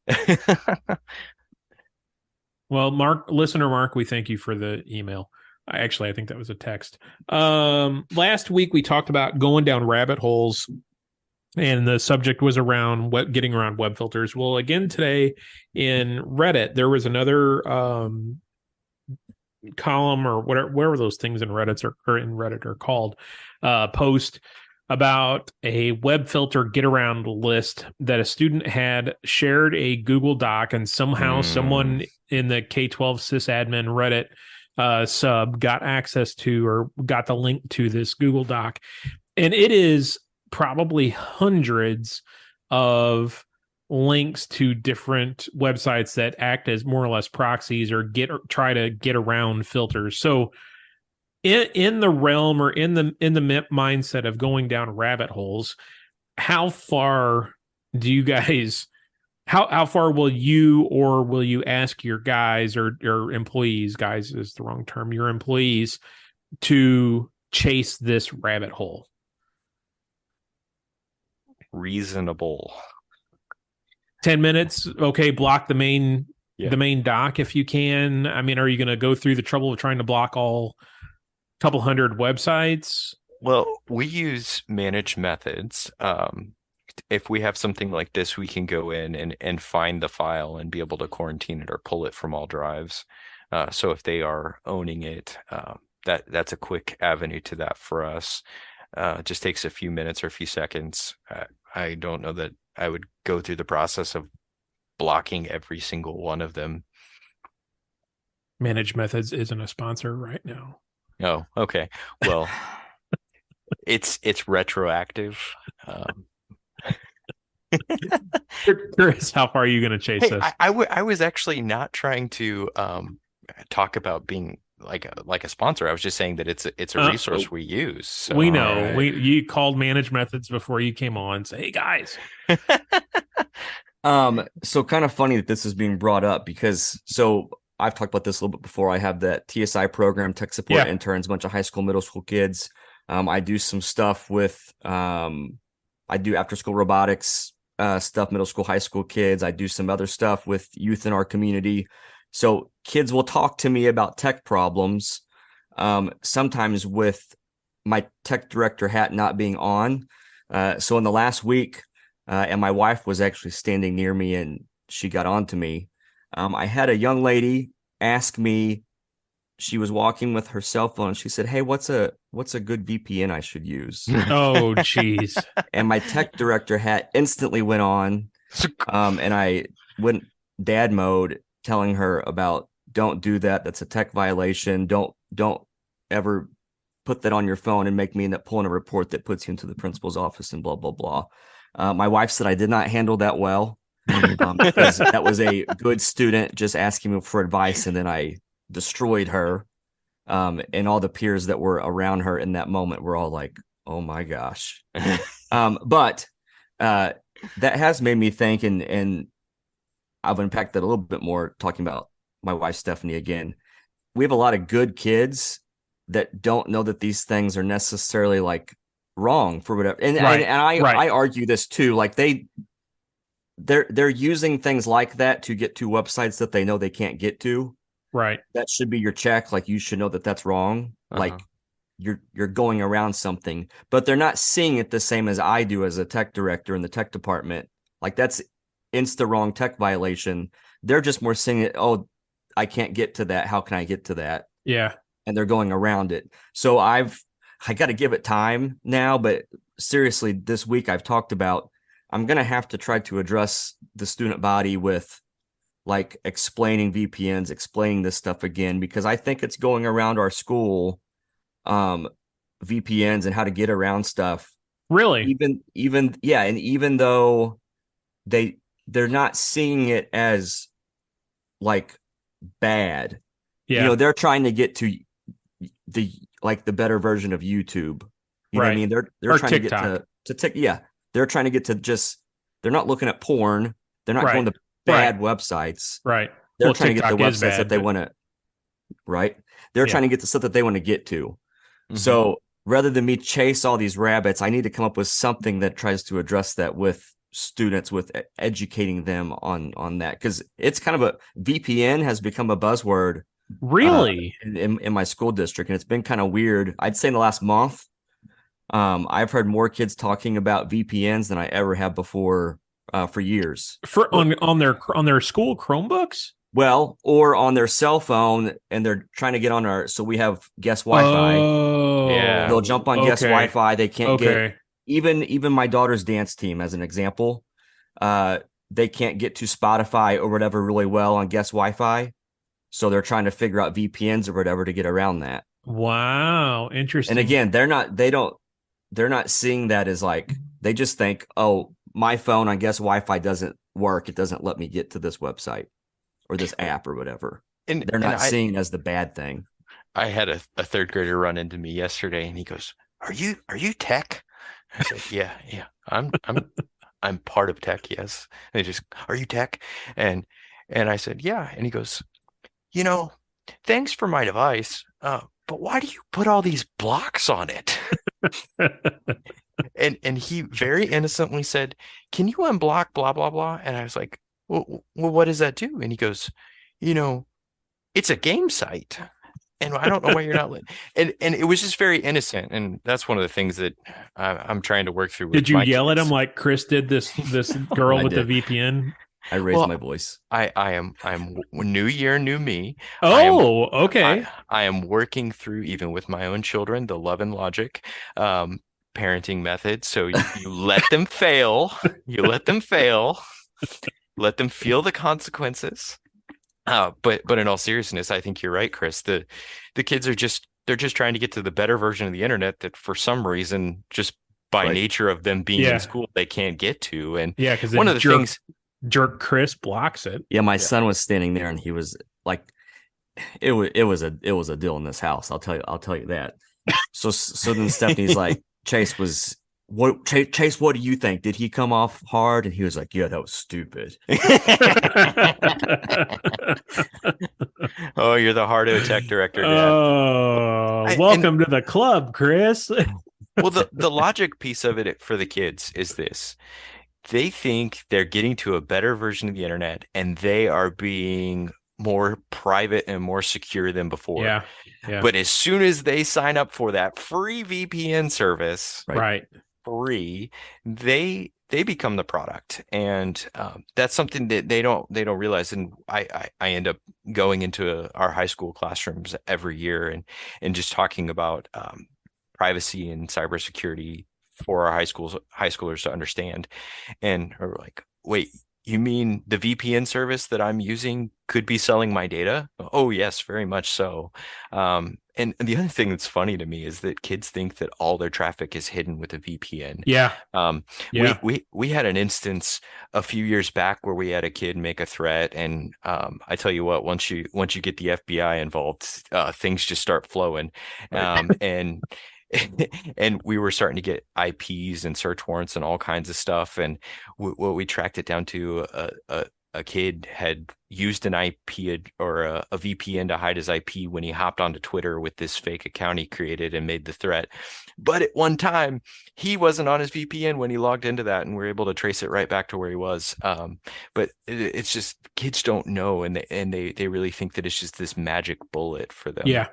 Well, listener Mark, we thank you for the email. I think that was a text. Last week we talked about going down rabbit holes, and the subject was around getting around web filters. Well, again today in Reddit, there was another column or whatever those things in Reddit are called, post about a web filter get around list that a student had shared a Google Doc, and somehow someone in the K-12 sysadmin Reddit sub got access to or got the link to this Google Doc. And it is probably hundreds of links to different websites that act as more or less proxies or try to get around filters. So in the realm or in the mindset of going down rabbit holes, how far do you guys how far will you ask your guys or your employees, guys is the wrong term, your employees, to chase this rabbit hole? Reasonable. 10 minutes. Okay. Block the main doc if you can. I mean, are you going to go through the trouble of trying to block all couple hundred websites? Well, we use managed methods. If we have something like this, we can go in and find the file and be able to quarantine it or pull it from all drives. So if they are owning it, that's a quick avenue to that for us. It just takes a few minutes or a few seconds. I don't know that I would go through the process of blocking every single one of them. Managed Methods isn't a sponsor right now. Oh, okay. Well, it's retroactive. Curious, how far are you going to chase this? I was actually not trying to talk about being like a sponsor. I was just saying that it's a resource we use. So. We know. Right. You called Managed Methods before you came on. Say, hey guys. So kind of funny that this is being brought up because I've talked about this a little bit before. I have that TSI program, tech support interns, a bunch of high school, middle school kids. I do some stuff with I do after school robotics stuff, middle school, high school kids. I do some other stuff with youth in our community. So kids will talk to me about tech problems, sometimes with my tech director hat not being on. So in the last week, and my wife was actually standing near me and she got on to me. I had a young lady ask me, she was walking with her cell phone. And she said, hey, what's a good VPN I should use? Oh, geez. And my tech director hat instantly went on. And I went dad mode telling her about, don't do that. That's a tech violation. Don't ever put that on your phone and make me end up pulling a report that puts you into the principal's office and blah, blah, blah. My wife said I did not handle that well because that was a good student just asking me for advice. And then I destroyed her. And all the peers that were around her in that moment were all like, oh my gosh. But that has made me think, and I've unpacked that a little bit more talking about my wife, Stephanie, again. We have a lot of good kids that don't know that these things are necessarily like wrong for whatever. And I argue this too. Like they're using things like that to get to websites that they know they can't get to. Right. That should be your check. Like you should know that that's wrong. Like you're going around something, but they're not seeing it the same as I do as a tech director in the tech department. Like that's insta wrong tech violation. They're just more seeing it. Oh, I can't get to that. How can I get to that? Yeah. And they're going around it. So I got to give it time now, but seriously, this week I've talked about, I'm going to have to try to address the student body with like explaining VPNs, explaining this stuff again, because I think it's going around our school, VPNs and how to get around stuff. Really? Yeah. And even though they're not seeing it as like bad, they're trying to get to the better version of YouTube. You know what I mean? They're or trying TikTok. to get to they're trying to get to just, they're not looking at porn. They're not going to bad websites. Right. They're trying TikTok to get the is websites bad, that they want to, right? They're trying to get the stuff that they want to get to. Mm-hmm. So rather than me chase all these rabbits, I need to come up with something that tries to address that with students, with educating them on that. Because it's kind of a VPN has become a buzzword. Really? In my school district. And it's been kind of weird. I'd say in the last month, I've heard more kids talking about VPNs than I ever have before for years. On their school Chromebooks? Well, or on their cell phone, and they're trying to get on so we have guest Wi-Fi. Oh, yeah. They'll jump on guest Wi-Fi. They can't get, even my daughter's dance team, as an example, they can't get to Spotify or whatever really well on guest Wi-Fi. So they're trying to figure out VPNs or whatever to get around that. Wow. Interesting. And again, they're not seeing that as like, they just think, oh, my phone, I guess Wi-Fi doesn't work. It doesn't let me get to this website or this app or whatever. And they're not seeing it as the bad thing. I had a third grader run into me yesterday and he goes, are you tech? I said, yeah. I'm part of tech. Yes. And he just, are you tech? And I said, yeah. And he goes, thanks for my device. But why do you put all these blocks on it? and he very innocently said, can you unblock blah, blah, blah? And I was like, well, what does that do? And he goes, it's a game site. And I don't know why you're not and it was just very innocent. And that's one of the things that I'm trying to work through. Did you yell at him like Chris did this girl with the VPN? I raised my voice. I'm new year, new me. Oh, okay. I am working through, even with my own children, the love and logic parenting method. So you let them fail. You let them fail. Let them feel the consequences. But in all seriousness, I think you're right, Chris. The kids they're just trying to get to the better version of the internet that for some reason, just by nature of them being in school, they can't get to. And because one of the things. Jerk Chris blocks it. Yeah, my son was standing there and he was like, it was a deal in this house. I'll tell you that. So then Stephanie's like, Chase, what do you think? Did he come off hard? And he was like, yeah, that was stupid. Oh, you're the heart of tech director, Dad. Oh, welcome to the club, Chris. Well, the logic piece of it for the kids is this. They think they're getting to a better version of the internet and they are being more private and more secure than before. Yeah. But as soon as they sign up for that free VPN service, Right. free, they become the product. And that's something that they don't realize. And I end up going into our high school classrooms every year and just talking about privacy and cybersecurity for our high schoolers to understand. And are like, wait, you mean the VPN service that I'm using could be selling my data? Oh, yes, very much so. And the other thing that's funny to me is that kids think that all their traffic is hidden with a VPN. Yeah. We had an instance a few years back where we had a kid make a threat, and I tell you what, once you get the FBI involved, things just start flowing. And and we were starting to get IPs and search warrants and all kinds of stuff. And what we tracked it down to, a kid had used an IP or a VPN to hide his IP when he hopped onto Twitter with this fake account he created and made the threat. But at one time, he wasn't on his VPN when he logged into that, and we're able to trace it right back to where he was. But it's just kids don't know, and they really think that it's just this magic bullet for them. Yeah.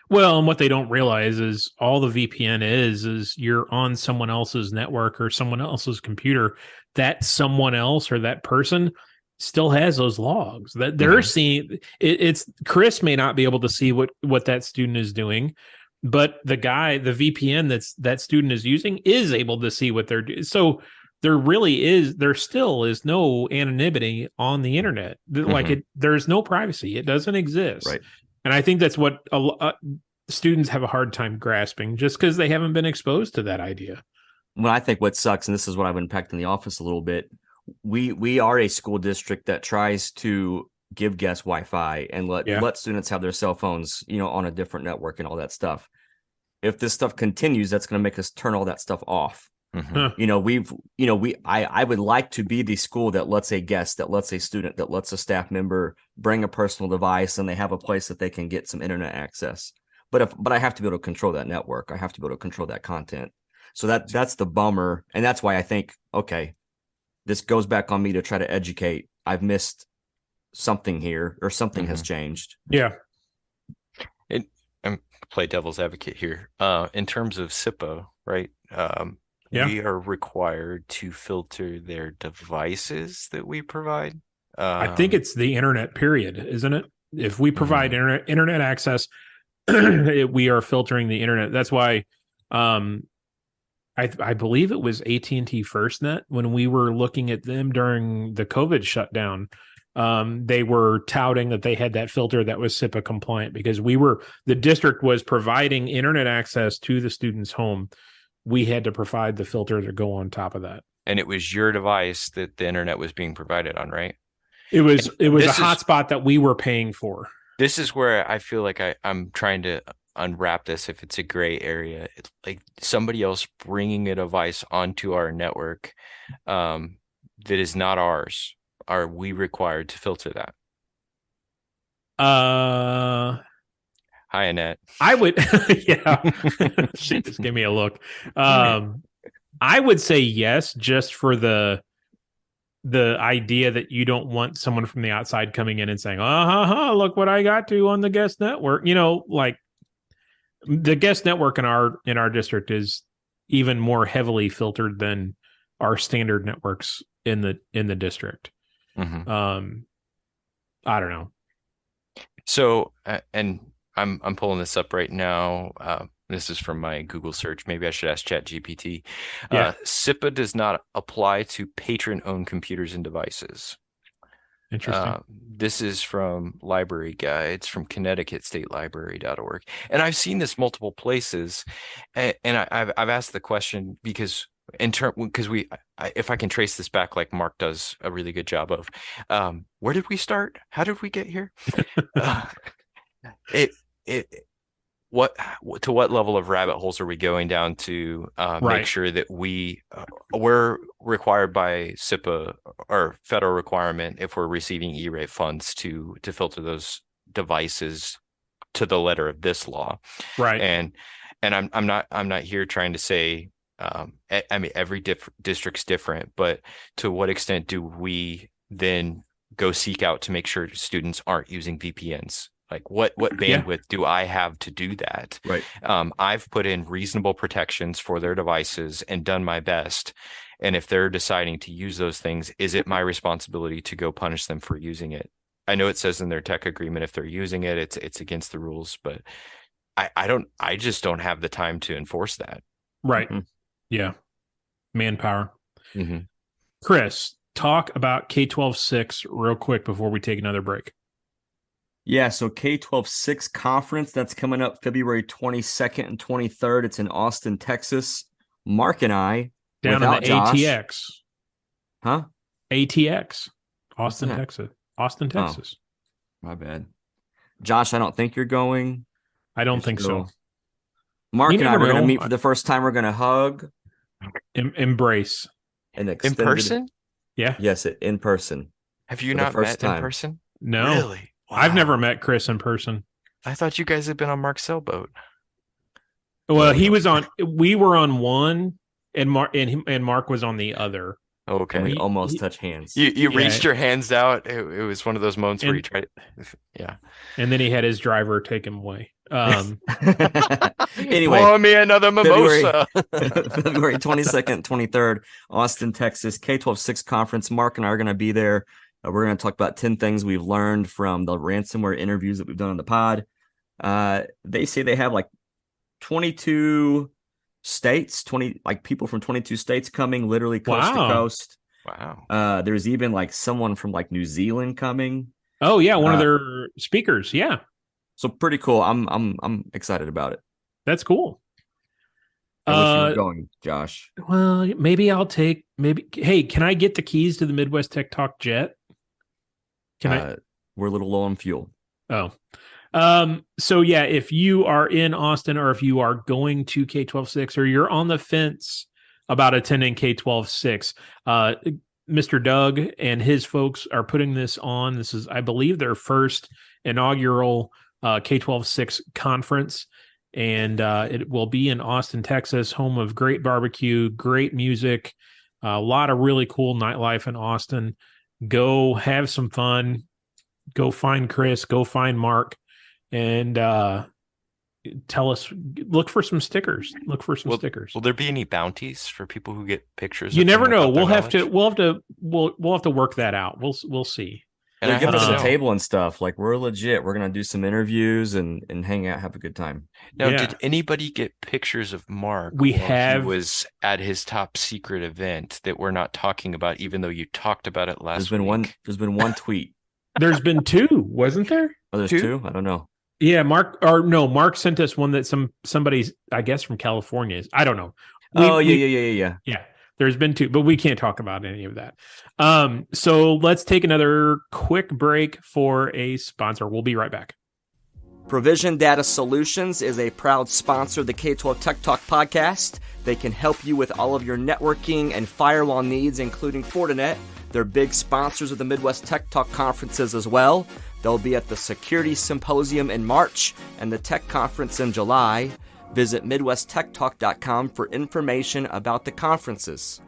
Well, and what they don't realize is all the VPN is you're on someone else's network or someone else's computer. That someone else or that person still has those logs that they're seeing. It's Chris may not be able to see what that student is doing, but the VPN that student is using is able to see what they're doing. So there still is no anonymity on the internet. Like there's no privacy. It doesn't exist. Right. And I think that's what students have a hard time grasping, just because they haven't been exposed to that idea. Well, I think what sucks, and this is what I've unpacked in the office a little bit, we are a school district that tries to give guests Wi-Fi and let students have their cell phones, on a different network and all that stuff. If this stuff continues, that's going to make us turn all that stuff off. I would like to be the school that lets a guest, that lets a student, that lets a staff member bring a personal device and they have a place that they can get some internet access. But I have to be able to control that network. I have to be able to control that content. So that's the bummer. And that's why I think, okay, this goes back on me to try to educate. I've missed something here, or something has changed. Yeah. I'm play devil's advocate here. In terms of SIPA, right? We are required to filter their devices that we provide. I think it's the internet, period, isn't it? If we provide internet access, we are filtering the internet. That's why I believe it was AT&T FirstNet, when we were looking at them during the COVID shutdown. They were touting that they had that filter that was SIPA compliant, because the district was providing internet access to the student's home. We had to provide the filter to go on top of that. And it was your device that the internet was being provided on, right? It was a hotspot that we were paying for. This is where I feel like I'm trying to unwrap this. If it's a gray area, it's like somebody else bringing a device onto our network that is not ours. Are we required to filter that? Hi, Annette. I would, yeah. She just gave me a look. I would say yes, just for the idea that you don't want someone from the outside coming in and saying, look what I got to on the guest network. Like the guest network in our district is even more heavily filtered than our standard networks in the district. I don't know. So, and I'm pulling this up right now. This is from my Google search. Maybe I should ask ChatGPT. SIPA does not apply to patron-owned computers and devices. Interesting. This is from Library Guides from ConnecticutStateLibrary.org. And I've seen this multiple places. And I've asked the question because if I can trace this back, like Mark does a really good job of, where did we start? How did we get here? it what to what level of rabbit holes are we going down to make Right. sure that we're required by SIPA or federal requirement if we're receiving E-rate funds to filter those devices to the letter of this law. Right. And I'm not here trying to say I mean every district's different, but to what extent do we then go seek out to make sure students aren't using VPNs? Like what bandwidth do I have to do that? Right. I've put in reasonable protections for their devices and done my best. And if they're deciding to use those things, is it my responsibility to go punish them for using it? I know it says in their tech agreement if they're using it, it's against the rules, but I just don't have the time to enforce that. Right. Mm-hmm. Yeah. Manpower. Mm-hmm. Chris, talk about K-12-6 real quick before we take another break. Yeah, so K-12-6 conference, that's coming up February 22nd and 23rd. It's in Austin, Texas. Mark and I, Down in without the Josh, ATX. Huh? ATX. Austin, that? Texas. Austin, Texas. My bad. Josh, I don't think you're going. I don't think so. Mark You and I never are going to know. meet for the first time. We're going to hug Embrace. and In extended. person? Yeah. Yes, in person. Have you For the not first met in time. person? No. Really? I've Wow. never met Chris in person. I thought you guys had been on Mark's sailboat. Well, we were on one and Mark was on the other. Okay. And we He- almost he- touch hands. You Yeah. reached your hands out. It was one of those moments where And- you tried. Yeah. And then he had his driver take him away. Anyway, Pour me another mimosa. February 22nd, 23rd, Austin, Texas, K-12-6 conference. Mark and I are going to be there. We're going to talk about 10 things we've learned from the ransomware interviews that we've done on the pod. They say they have like 22 states, people from 22 states coming literally coast to Wow. coast. Wow. There's even like someone from like New Zealand coming. Oh yeah, one of their speakers. Yeah, So pretty cool. I'm excited about it. that's cool. I wish you were going, Josh. Well, maybe I'll take. Hey, can I get the keys to the Midwest Tech Talk jet? Can I? We're a little low on fuel. Oh. So yeah, if you are in Austin or if you are going to K-12-6 or you're on the fence about attending K-12-6, Mr. Doug and his folks are putting this on. This is, I believe, their first inaugural K-12-6 conference. And it will be in Austin, Texas, home of great barbecue, great music, a lot of really cool nightlife in Austin. Go have some fun. Go find Chris. Go find Mark. And tell us, look for some stickers. Look for some stickers. Will there be any bounties for people who get pictures? You of never them know. without their We'll knowledge? have to work that out. We'll see. And They're I giving have us to a know. table and stuff. Like we're legit. We're gonna do some interviews and hang out, have a good time. Now, Yeah. did anybody get pictures of Mark? We while have- He was at his top secret event that we're not talking about, even though you talked about it last There's been week. one tweet. There's been two, wasn't there? Oh, there's Two? two? I don't know. Yeah, Mark sent us one that somebody's, I guess, from California is. I don't know. Yeah. Yeah, there's been two, but we can't talk about any of that. So let's take another quick break for a sponsor. We'll be right back. Provision Data Solutions is a proud sponsor of the K-12 Tech Talk podcast. They can help you with all of your networking and firewall needs, including Fortinet. They're big sponsors of the Midwest Tech Talk conferences as well. They'll be at the Security Symposium in March and the Tech Conference in July. Visit MidwestTechTalk.com for information about the conferences.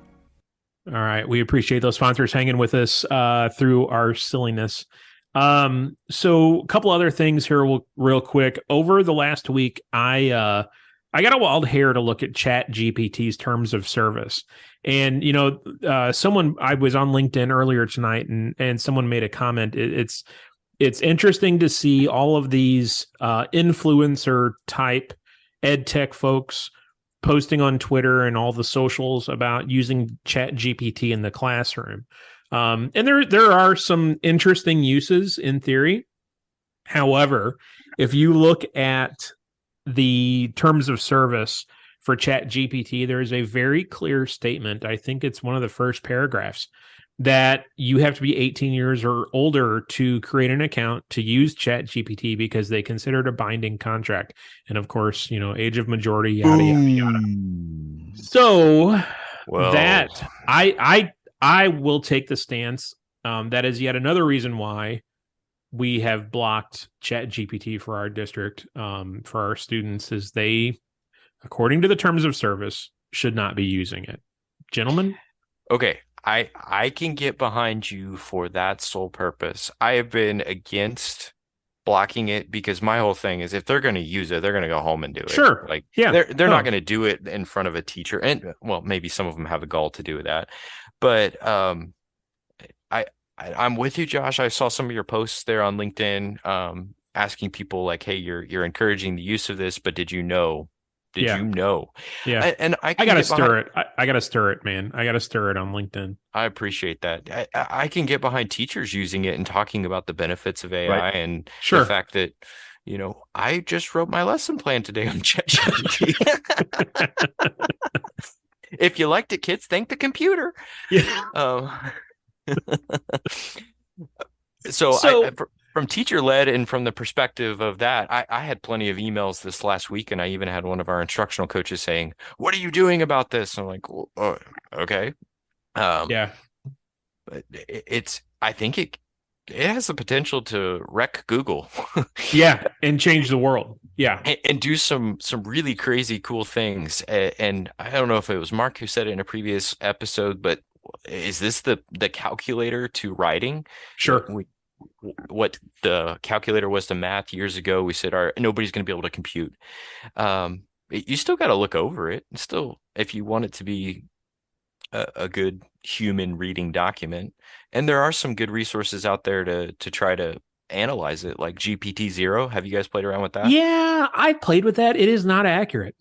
All right. We appreciate those sponsors hanging with us through our silliness. So a couple other things here real quick. Over the last week, I got a wild hair to look at ChatGPT's terms of service. And, someone, I was on LinkedIn earlier tonight and someone made a comment. It's interesting to see all of these influencer type ed tech folks posting on Twitter and all the socials about using ChatGPT in the classroom. And there are some interesting uses in theory. However, if you look at the terms of service for ChatGPT, there is a very clear statement. I think it's one of the first paragraphs that you have to be 18 years or older to create an account to use ChatGPT because they consider it a binding contract. And of course, age of majority, yada, yada, yada. So Well, I will take the stance. That is yet another reason why we have blocked ChatGPT for our district, for our students, is they, according to the terms of service, should not be using it. Gentlemen? okay. I can get behind you for that sole purpose. I have been against blocking it because my whole thing is if they're going to use it, they're going to go home and do it. Sure. Like Yeah. they're not going to do it in front of a teacher. And well, maybe some of them have the gall to do that. But I'm with you, Josh. I saw some of your posts there on LinkedIn, asking people like, hey, you're encouraging the use of this, but did you know? Did Yeah. you know? Yeah. And I I gotta stir it. I gotta stir it, man. I gotta stir it on LinkedIn. I appreciate that. I can get behind teachers using it and talking about the benefits of AI Right. and Sure. the fact that, I just wrote my lesson plan today on ChatGPT. If you liked it, kids, thank the computer. Yeah. So from teacher led and from the perspective of that, I had plenty of emails this last week, and I even had one of our instructional coaches saying, "What are you doing about this?" I'm like, well, okay. Yeah. But I think it has the potential to wreck Google. Yeah. And change the world. Yeah. And do some really crazy cool things. And I don't know if it was Mark who said it in a previous episode, but is this the calculator to writing? Sure. What the calculator was to math years ago, we said, all right, nobody's going to be able to compute. You still got to look over it. Still, if you want it to be a good human reading document, and there are some good resources out there to try to analyze it, like GPT-0. Have you guys played around with that? Yeah, I played with that. It is not accurate.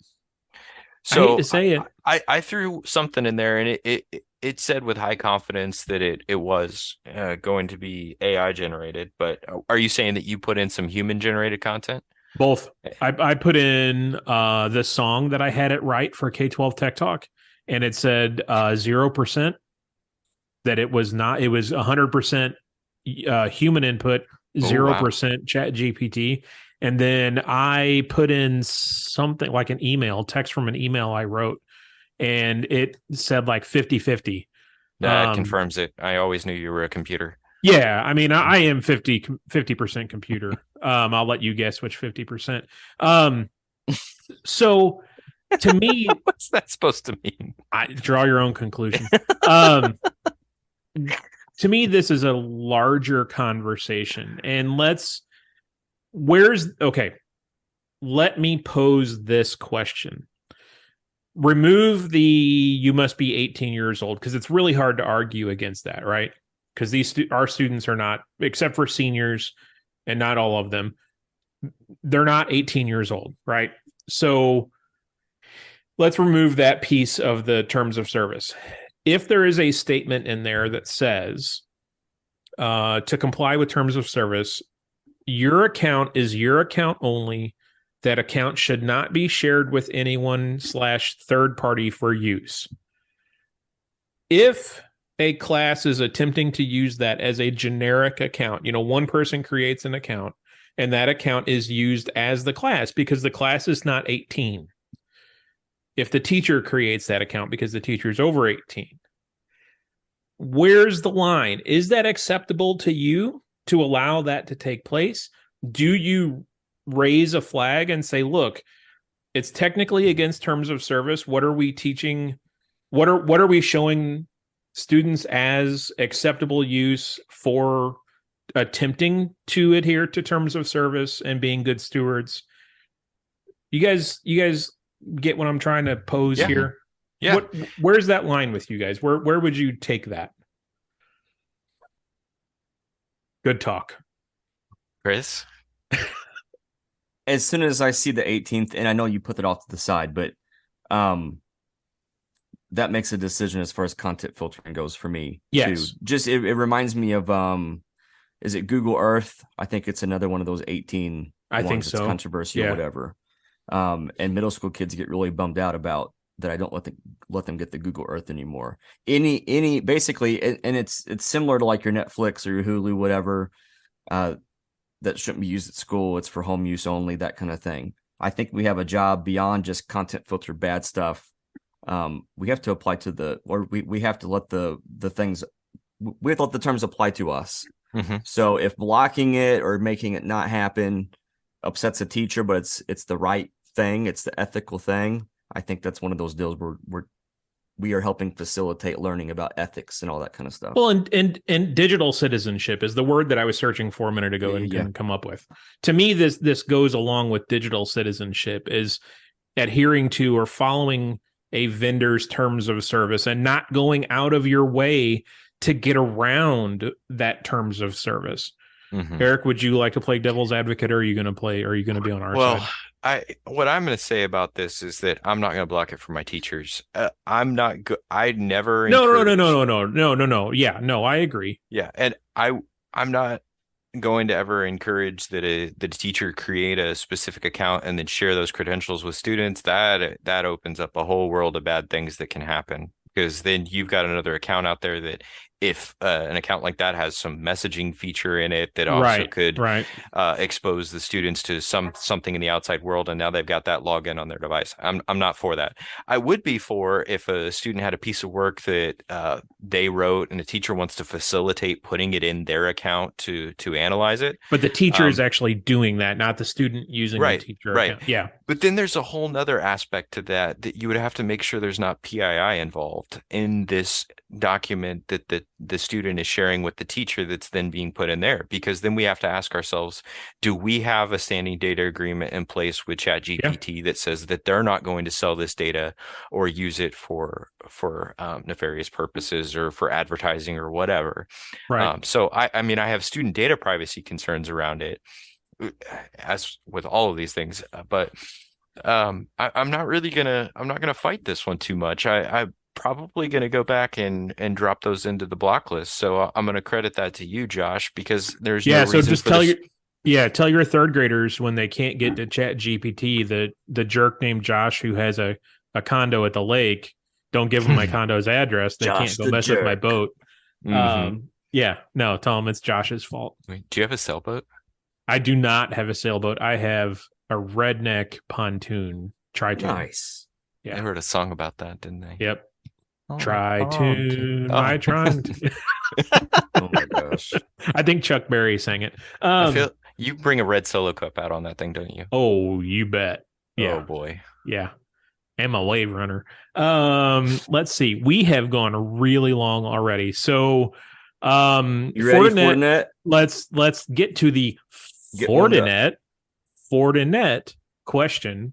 So I hate to say it. I threw something in there, and it said with high confidence that it was going to be AI generated. But are you saying that you put in some human generated content? Both. I put in the song that I had it right for K-12 Tech Talk, and it said 0%. That it was not. It was 100% human input, 0% Chat GPT. And then I put in something like an email, text from an email I wrote, and it said like 50-50. That confirms it. I always knew you were a computer. Yeah, I mean, I am 50% computer. I'll let you guess which 50%. So to me, what's that supposed to mean? I draw your own conclusion. To me, this is a larger conversation, and let me pose this question. Remove the you must be 18 years old, because it's really hard to argue against that, right? Because our students are not, except for seniors, and not all of them, they're not 18 years old, right? So let's remove that piece of the terms of service. If there is a statement in there that says, to comply with terms of service, your account is your account only. That account should not be shared with anyone / third party for use. If a class is attempting to use that as a generic account, one person creates an account and that account is used as the class because the class is not 18. If the teacher creates that account because the teacher is over 18, where's the line? Is that acceptable to you to allow that to take place? Do you raise a flag and say, look, it's technically against terms of service. What are we teaching? What are we showing students as acceptable use for attempting to adhere to terms of service and being good stewards? You guys get what I'm trying to pose here? Yeah. Where's that line with you guys? Where would you take that? Good talk. Chris? As soon as I see the 18th, and I know you put it off to the side, but that makes a decision as far as content filtering goes for me. Yes. Too. Just it reminds me of is it Google Earth? I think it's another one of those 18. I think so. Controversial or whatever. And middle school kids get really bummed out about that I don't let them get the Google Earth anymore. Any basically, and it's similar to like your Netflix or your Hulu, whatever, that shouldn't be used at school. It's for home use only, that kind of thing. I think we have a job beyond just content filter bad stuff. We have to apply to we have to let the things, we have to let the terms apply to us. Mm-hmm. So if blocking it or making it not happen upsets a teacher, but it's the right thing, it's the ethical thing, I think that's one of those deals where we are helping facilitate learning about ethics and all that kind of stuff. Well, and digital citizenship is the word that I was searching for a minute ago and couldn't come up with. To me, this goes along with digital citizenship, is adhering to or following a vendor's terms of service and not going out of your way to get around that terms of service. Mm-hmm. Eric, would you like to play devil's advocate, or are you going to be on our side? What I'm going to say about this is that I'm not going to block it for my teachers. I'm not I never. No. Yeah, no, I agree. Yeah. And I'm not going to ever encourage that the teacher create a specific account and then share those credentials with students. That opens up a whole world of bad things that can happen, because then you've got another account out there that, if an account like that has some messaging feature in it that also could expose the students to something in the outside world, and now they've got that login on their device. I'm not for that. I would be for if a student had a piece of work that they wrote and the teacher wants to facilitate putting it in their account to analyze it. But the teacher is actually doing that, not the student using the teacher account. Yeah. But then there's a whole nother aspect to that you would have to make sure there's not PII involved in this document that the student is sharing with the teacher that's then being put in there, because then we have to ask ourselves, do we have a standing data agreement in place with ChatGPT that says that they're not going to sell this data or use it for nefarious purposes or for advertising or whatever? So I mean, I have student data privacy concerns around it, as with all of these things, but I'm not gonna fight this one too much. I'm probably going to go back and drop those into the block list. So I'm going to credit that to you, Josh, because there's no reason. So just tell your third graders when they can't get to ChatGPT, the jerk named Josh who has a condo at the lake, don't give him my condo's address. They can't go mess with my boat. Tell them it's Josh's fault. Wait, do you have a sailboat? I do not have a sailboat. I have a redneck pontoon tri-tune. Nice. Yeah, I heard a song about that, didn't they? Yep. Tri-tune, my trying. Oh my gosh! I think Chuck Berry sang it. I feel you bring a red solo cup out on that thing, don't you? Oh, you bet. Yeah. Oh boy. Yeah. I'm a wave runner. Let's see. We have gone really long already. So, you ready, Fortinet? Let's get to the Fortinet question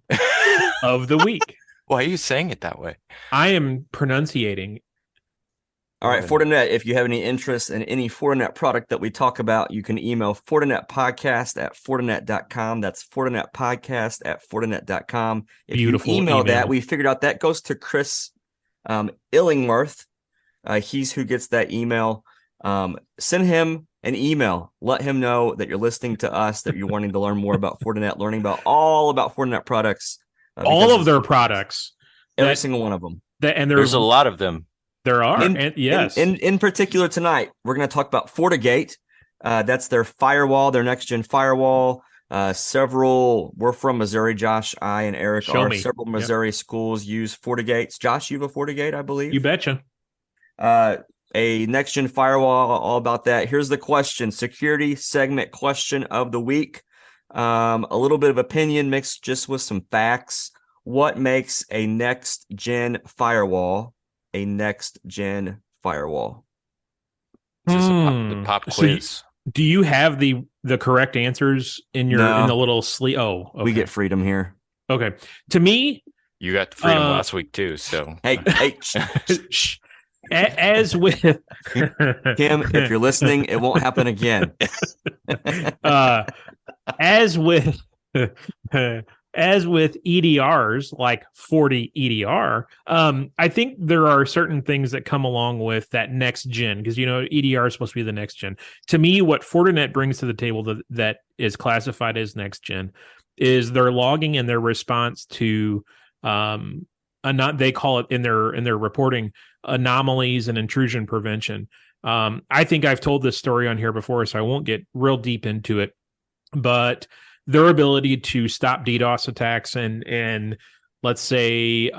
of the week. Why are you saying it that way? I am pronunciating. All right, Fortinet, if you have any interest in any Fortinet product that we talk about, you can email fortinetpodcast@fortinet.com. That's fortinetpodcast@fortinet.com. If Beautiful you email that, we figured out that goes to Chris Illingworth. He's who gets that email. Send him an email. Let him know that you're listening to us, that you're wanting to learn more about Fortinet, learning about all about Fortinet products. All of their products. Every single one of them. And there's a lot of them. There are. In particular tonight, we're going to talk about FortiGate. That's their firewall, their next-gen firewall. We're from Missouri, Josh, I, and Eric Several Missouri schools use FortiGates. Josh, you have a FortiGate, I believe? You betcha. A next-gen firewall, all about that. Here's the question, security segment question of the week. A little bit of opinion mixed just with some facts. What makes a next-gen firewall a next-gen firewall? Is this the pop quiz? So do you have the correct answers in your in the little sleeve? Oh, okay. We get freedom here. Okay. To me, you got freedom last week too. So hey. As with Kim, if you're listening, it won't happen again. As with EDRs like FortiEDR, I think there are certain things that come along with that next gen, because EDR is supposed to be the next gen. To me, what Fortinet brings to the table that is classified as next gen is their logging and their response to they call it in their reporting, anomalies and intrusion prevention. I think I've told this story on here before, so I won't get real deep into it, but their ability to stop DDoS attacks and let's say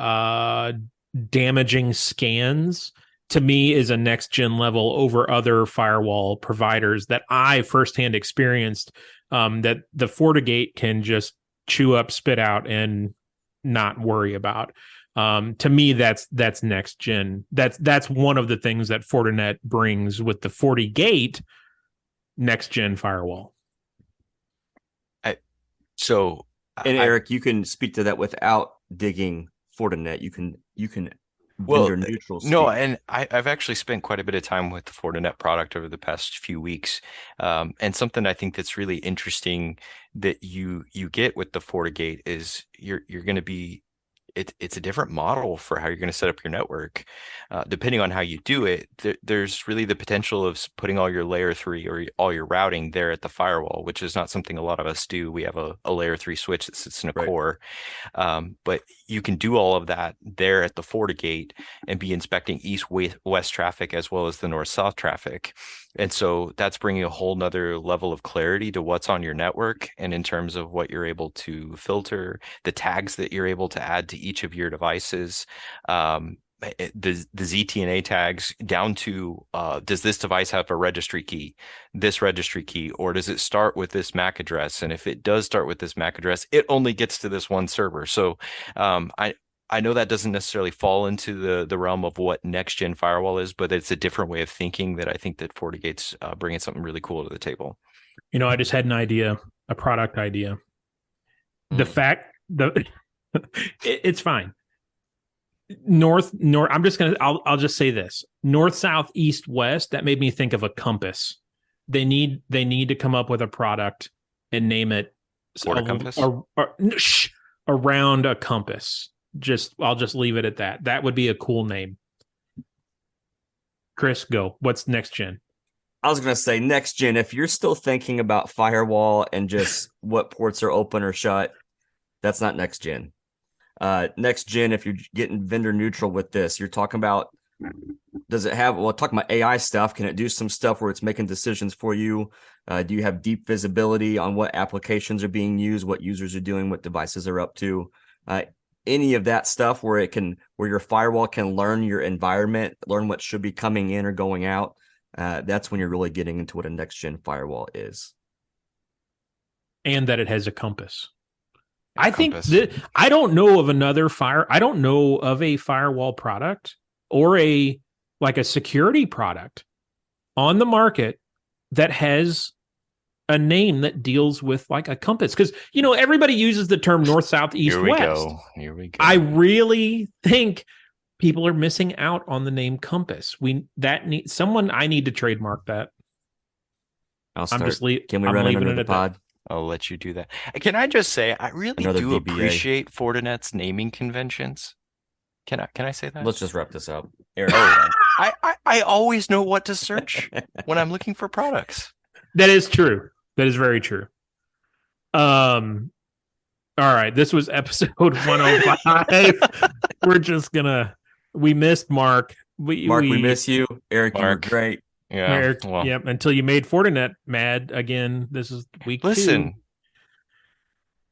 damaging scans, to me, is a next gen level over other firewall providers that I firsthand experienced, that the FortiGate can just chew up, spit out, and not worry about. To me, that's next gen. That's one of the things that Fortinet brings with the FortiGate next gen firewall. Eric, you can speak to that without digging Fortinet. You can vendor neutral. No, and I've actually spent quite a bit of time with the Fortinet product over the past few weeks, and something I think that's really interesting that you get with the FortiGate is you're going to be. It's a different model for how you're going to set up your network. Depending on how you do it, there's really the potential of putting all your layer 3 or all your routing there at the firewall, which is not something a lot of us do. We have a layer 3 switch that sits in a core. But you can do all of that there at the FortiGate and be inspecting east-west traffic as well as the north-south traffic. And so that's bringing a whole nother level of clarity to what's on your network, and in terms of what you're able to filter, the tags that you're able to add to each of your devices, the ZTNA tags down to does this device have a registry key, this registry key, or does it start with this MAC address? And if it does start with this MAC address, it only gets to this one server. So I know that doesn't necessarily fall into the realm of what next gen firewall is, but it's a different way of thinking that I think that FortiGate's bringing something really cool to the table. I just had an idea, a product idea. It's fine. North. I'll just say this: north, south, east, west. That made me think of a compass. They need to come up with a product and name it Compass? Around a compass. I'll just leave it at that. That would be a cool name. Chris, go. What's next gen? I was going to say next gen. If you're still thinking about firewall and just what ports are open or shut, that's not next gen. Next gen, if you're getting vendor neutral with this, you're talking about, talking about AI stuff. Can it do some stuff where it's making decisions for you? Do you have deep visibility on what applications are being used, what users are doing, what devices are up to? Any of that stuff where your firewall can learn your environment, learn what should be coming in or going out. That's when you're really getting into what a next gen firewall is. And that it has a compass. I think I don't know of a firewall product or a security product on the market that has a name that deals with a compass, because everybody uses the term north, south, east, west. Here we go. I really think people are missing out on the name compass. I need to trademark that. Can we run another pod? I'll let you do that. Can I just say, I really do appreciate Fortinet's naming conventions. Can I say that? Let's just wrap this up. Eric, I always know what to search when I'm looking for products. That is true. That is very true. All right. This was episode 105. We missed Mark. We miss you. Eric, you were great. Yeah. Eric, yep. Until you made Fortinet mad again. This is week 2.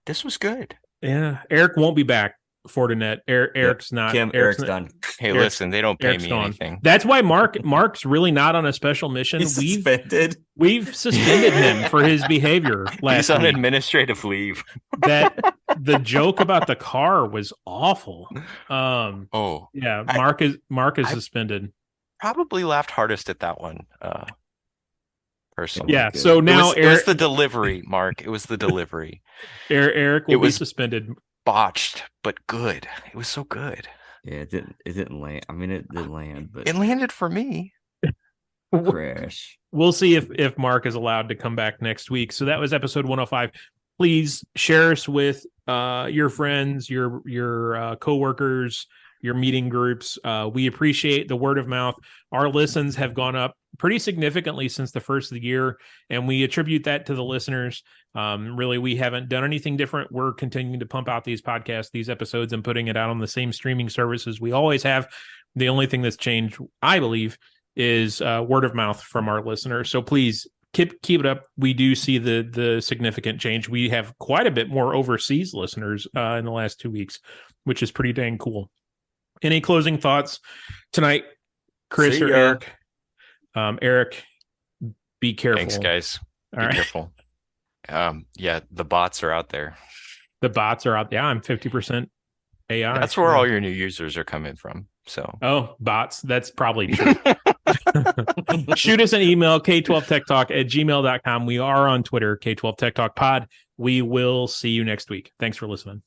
This was good. Yeah. Eric won't be back. Fortinet. Eric's not. Eric's done. Hey, listen, they don't pay me anything. That's why Mark's really not on a special mission. He's suspended. We've suspended him for his behavior last He's on week. administrative leave. That the joke about the car was awful. Yeah, Mark is suspended. Probably laughed hardest at that one. Personally. Yeah. So now it was the delivery, Mark. It was the delivery. Eric will be suspended. Botched, but good. It was so good. Yeah, it didn't land. I mean, it did land, but it landed for me. Crash. We'll see if Mark is allowed to come back next week. So that was episode 105. Please share us with your friends, your coworkers, your meeting groups. We appreciate the word of mouth. Our listens have gone up pretty significantly since the first of the year, and we attribute that to the listeners. Really, we haven't done anything different. We're continuing to pump out these podcasts, these episodes, and putting it out on the same streaming services we always have. The only thing that's changed, I believe, is word of mouth from our listeners. So please keep it up. We do see the significant change. We have quite a bit more overseas listeners in the last 2 weeks, which is pretty dang cool. Any closing thoughts tonight, Chris or Eric? Eric, be careful. Thanks, guys. All Be careful. Yeah, the bots are out there. The bots are out there. Yeah, I'm 50% AI. That's where all your new users are coming from. So, bots. That's probably true. Shoot us an email, k12techtalk@gmail.com. We are on Twitter, K12 Tech Talk Pod. We will see you next week. Thanks for listening.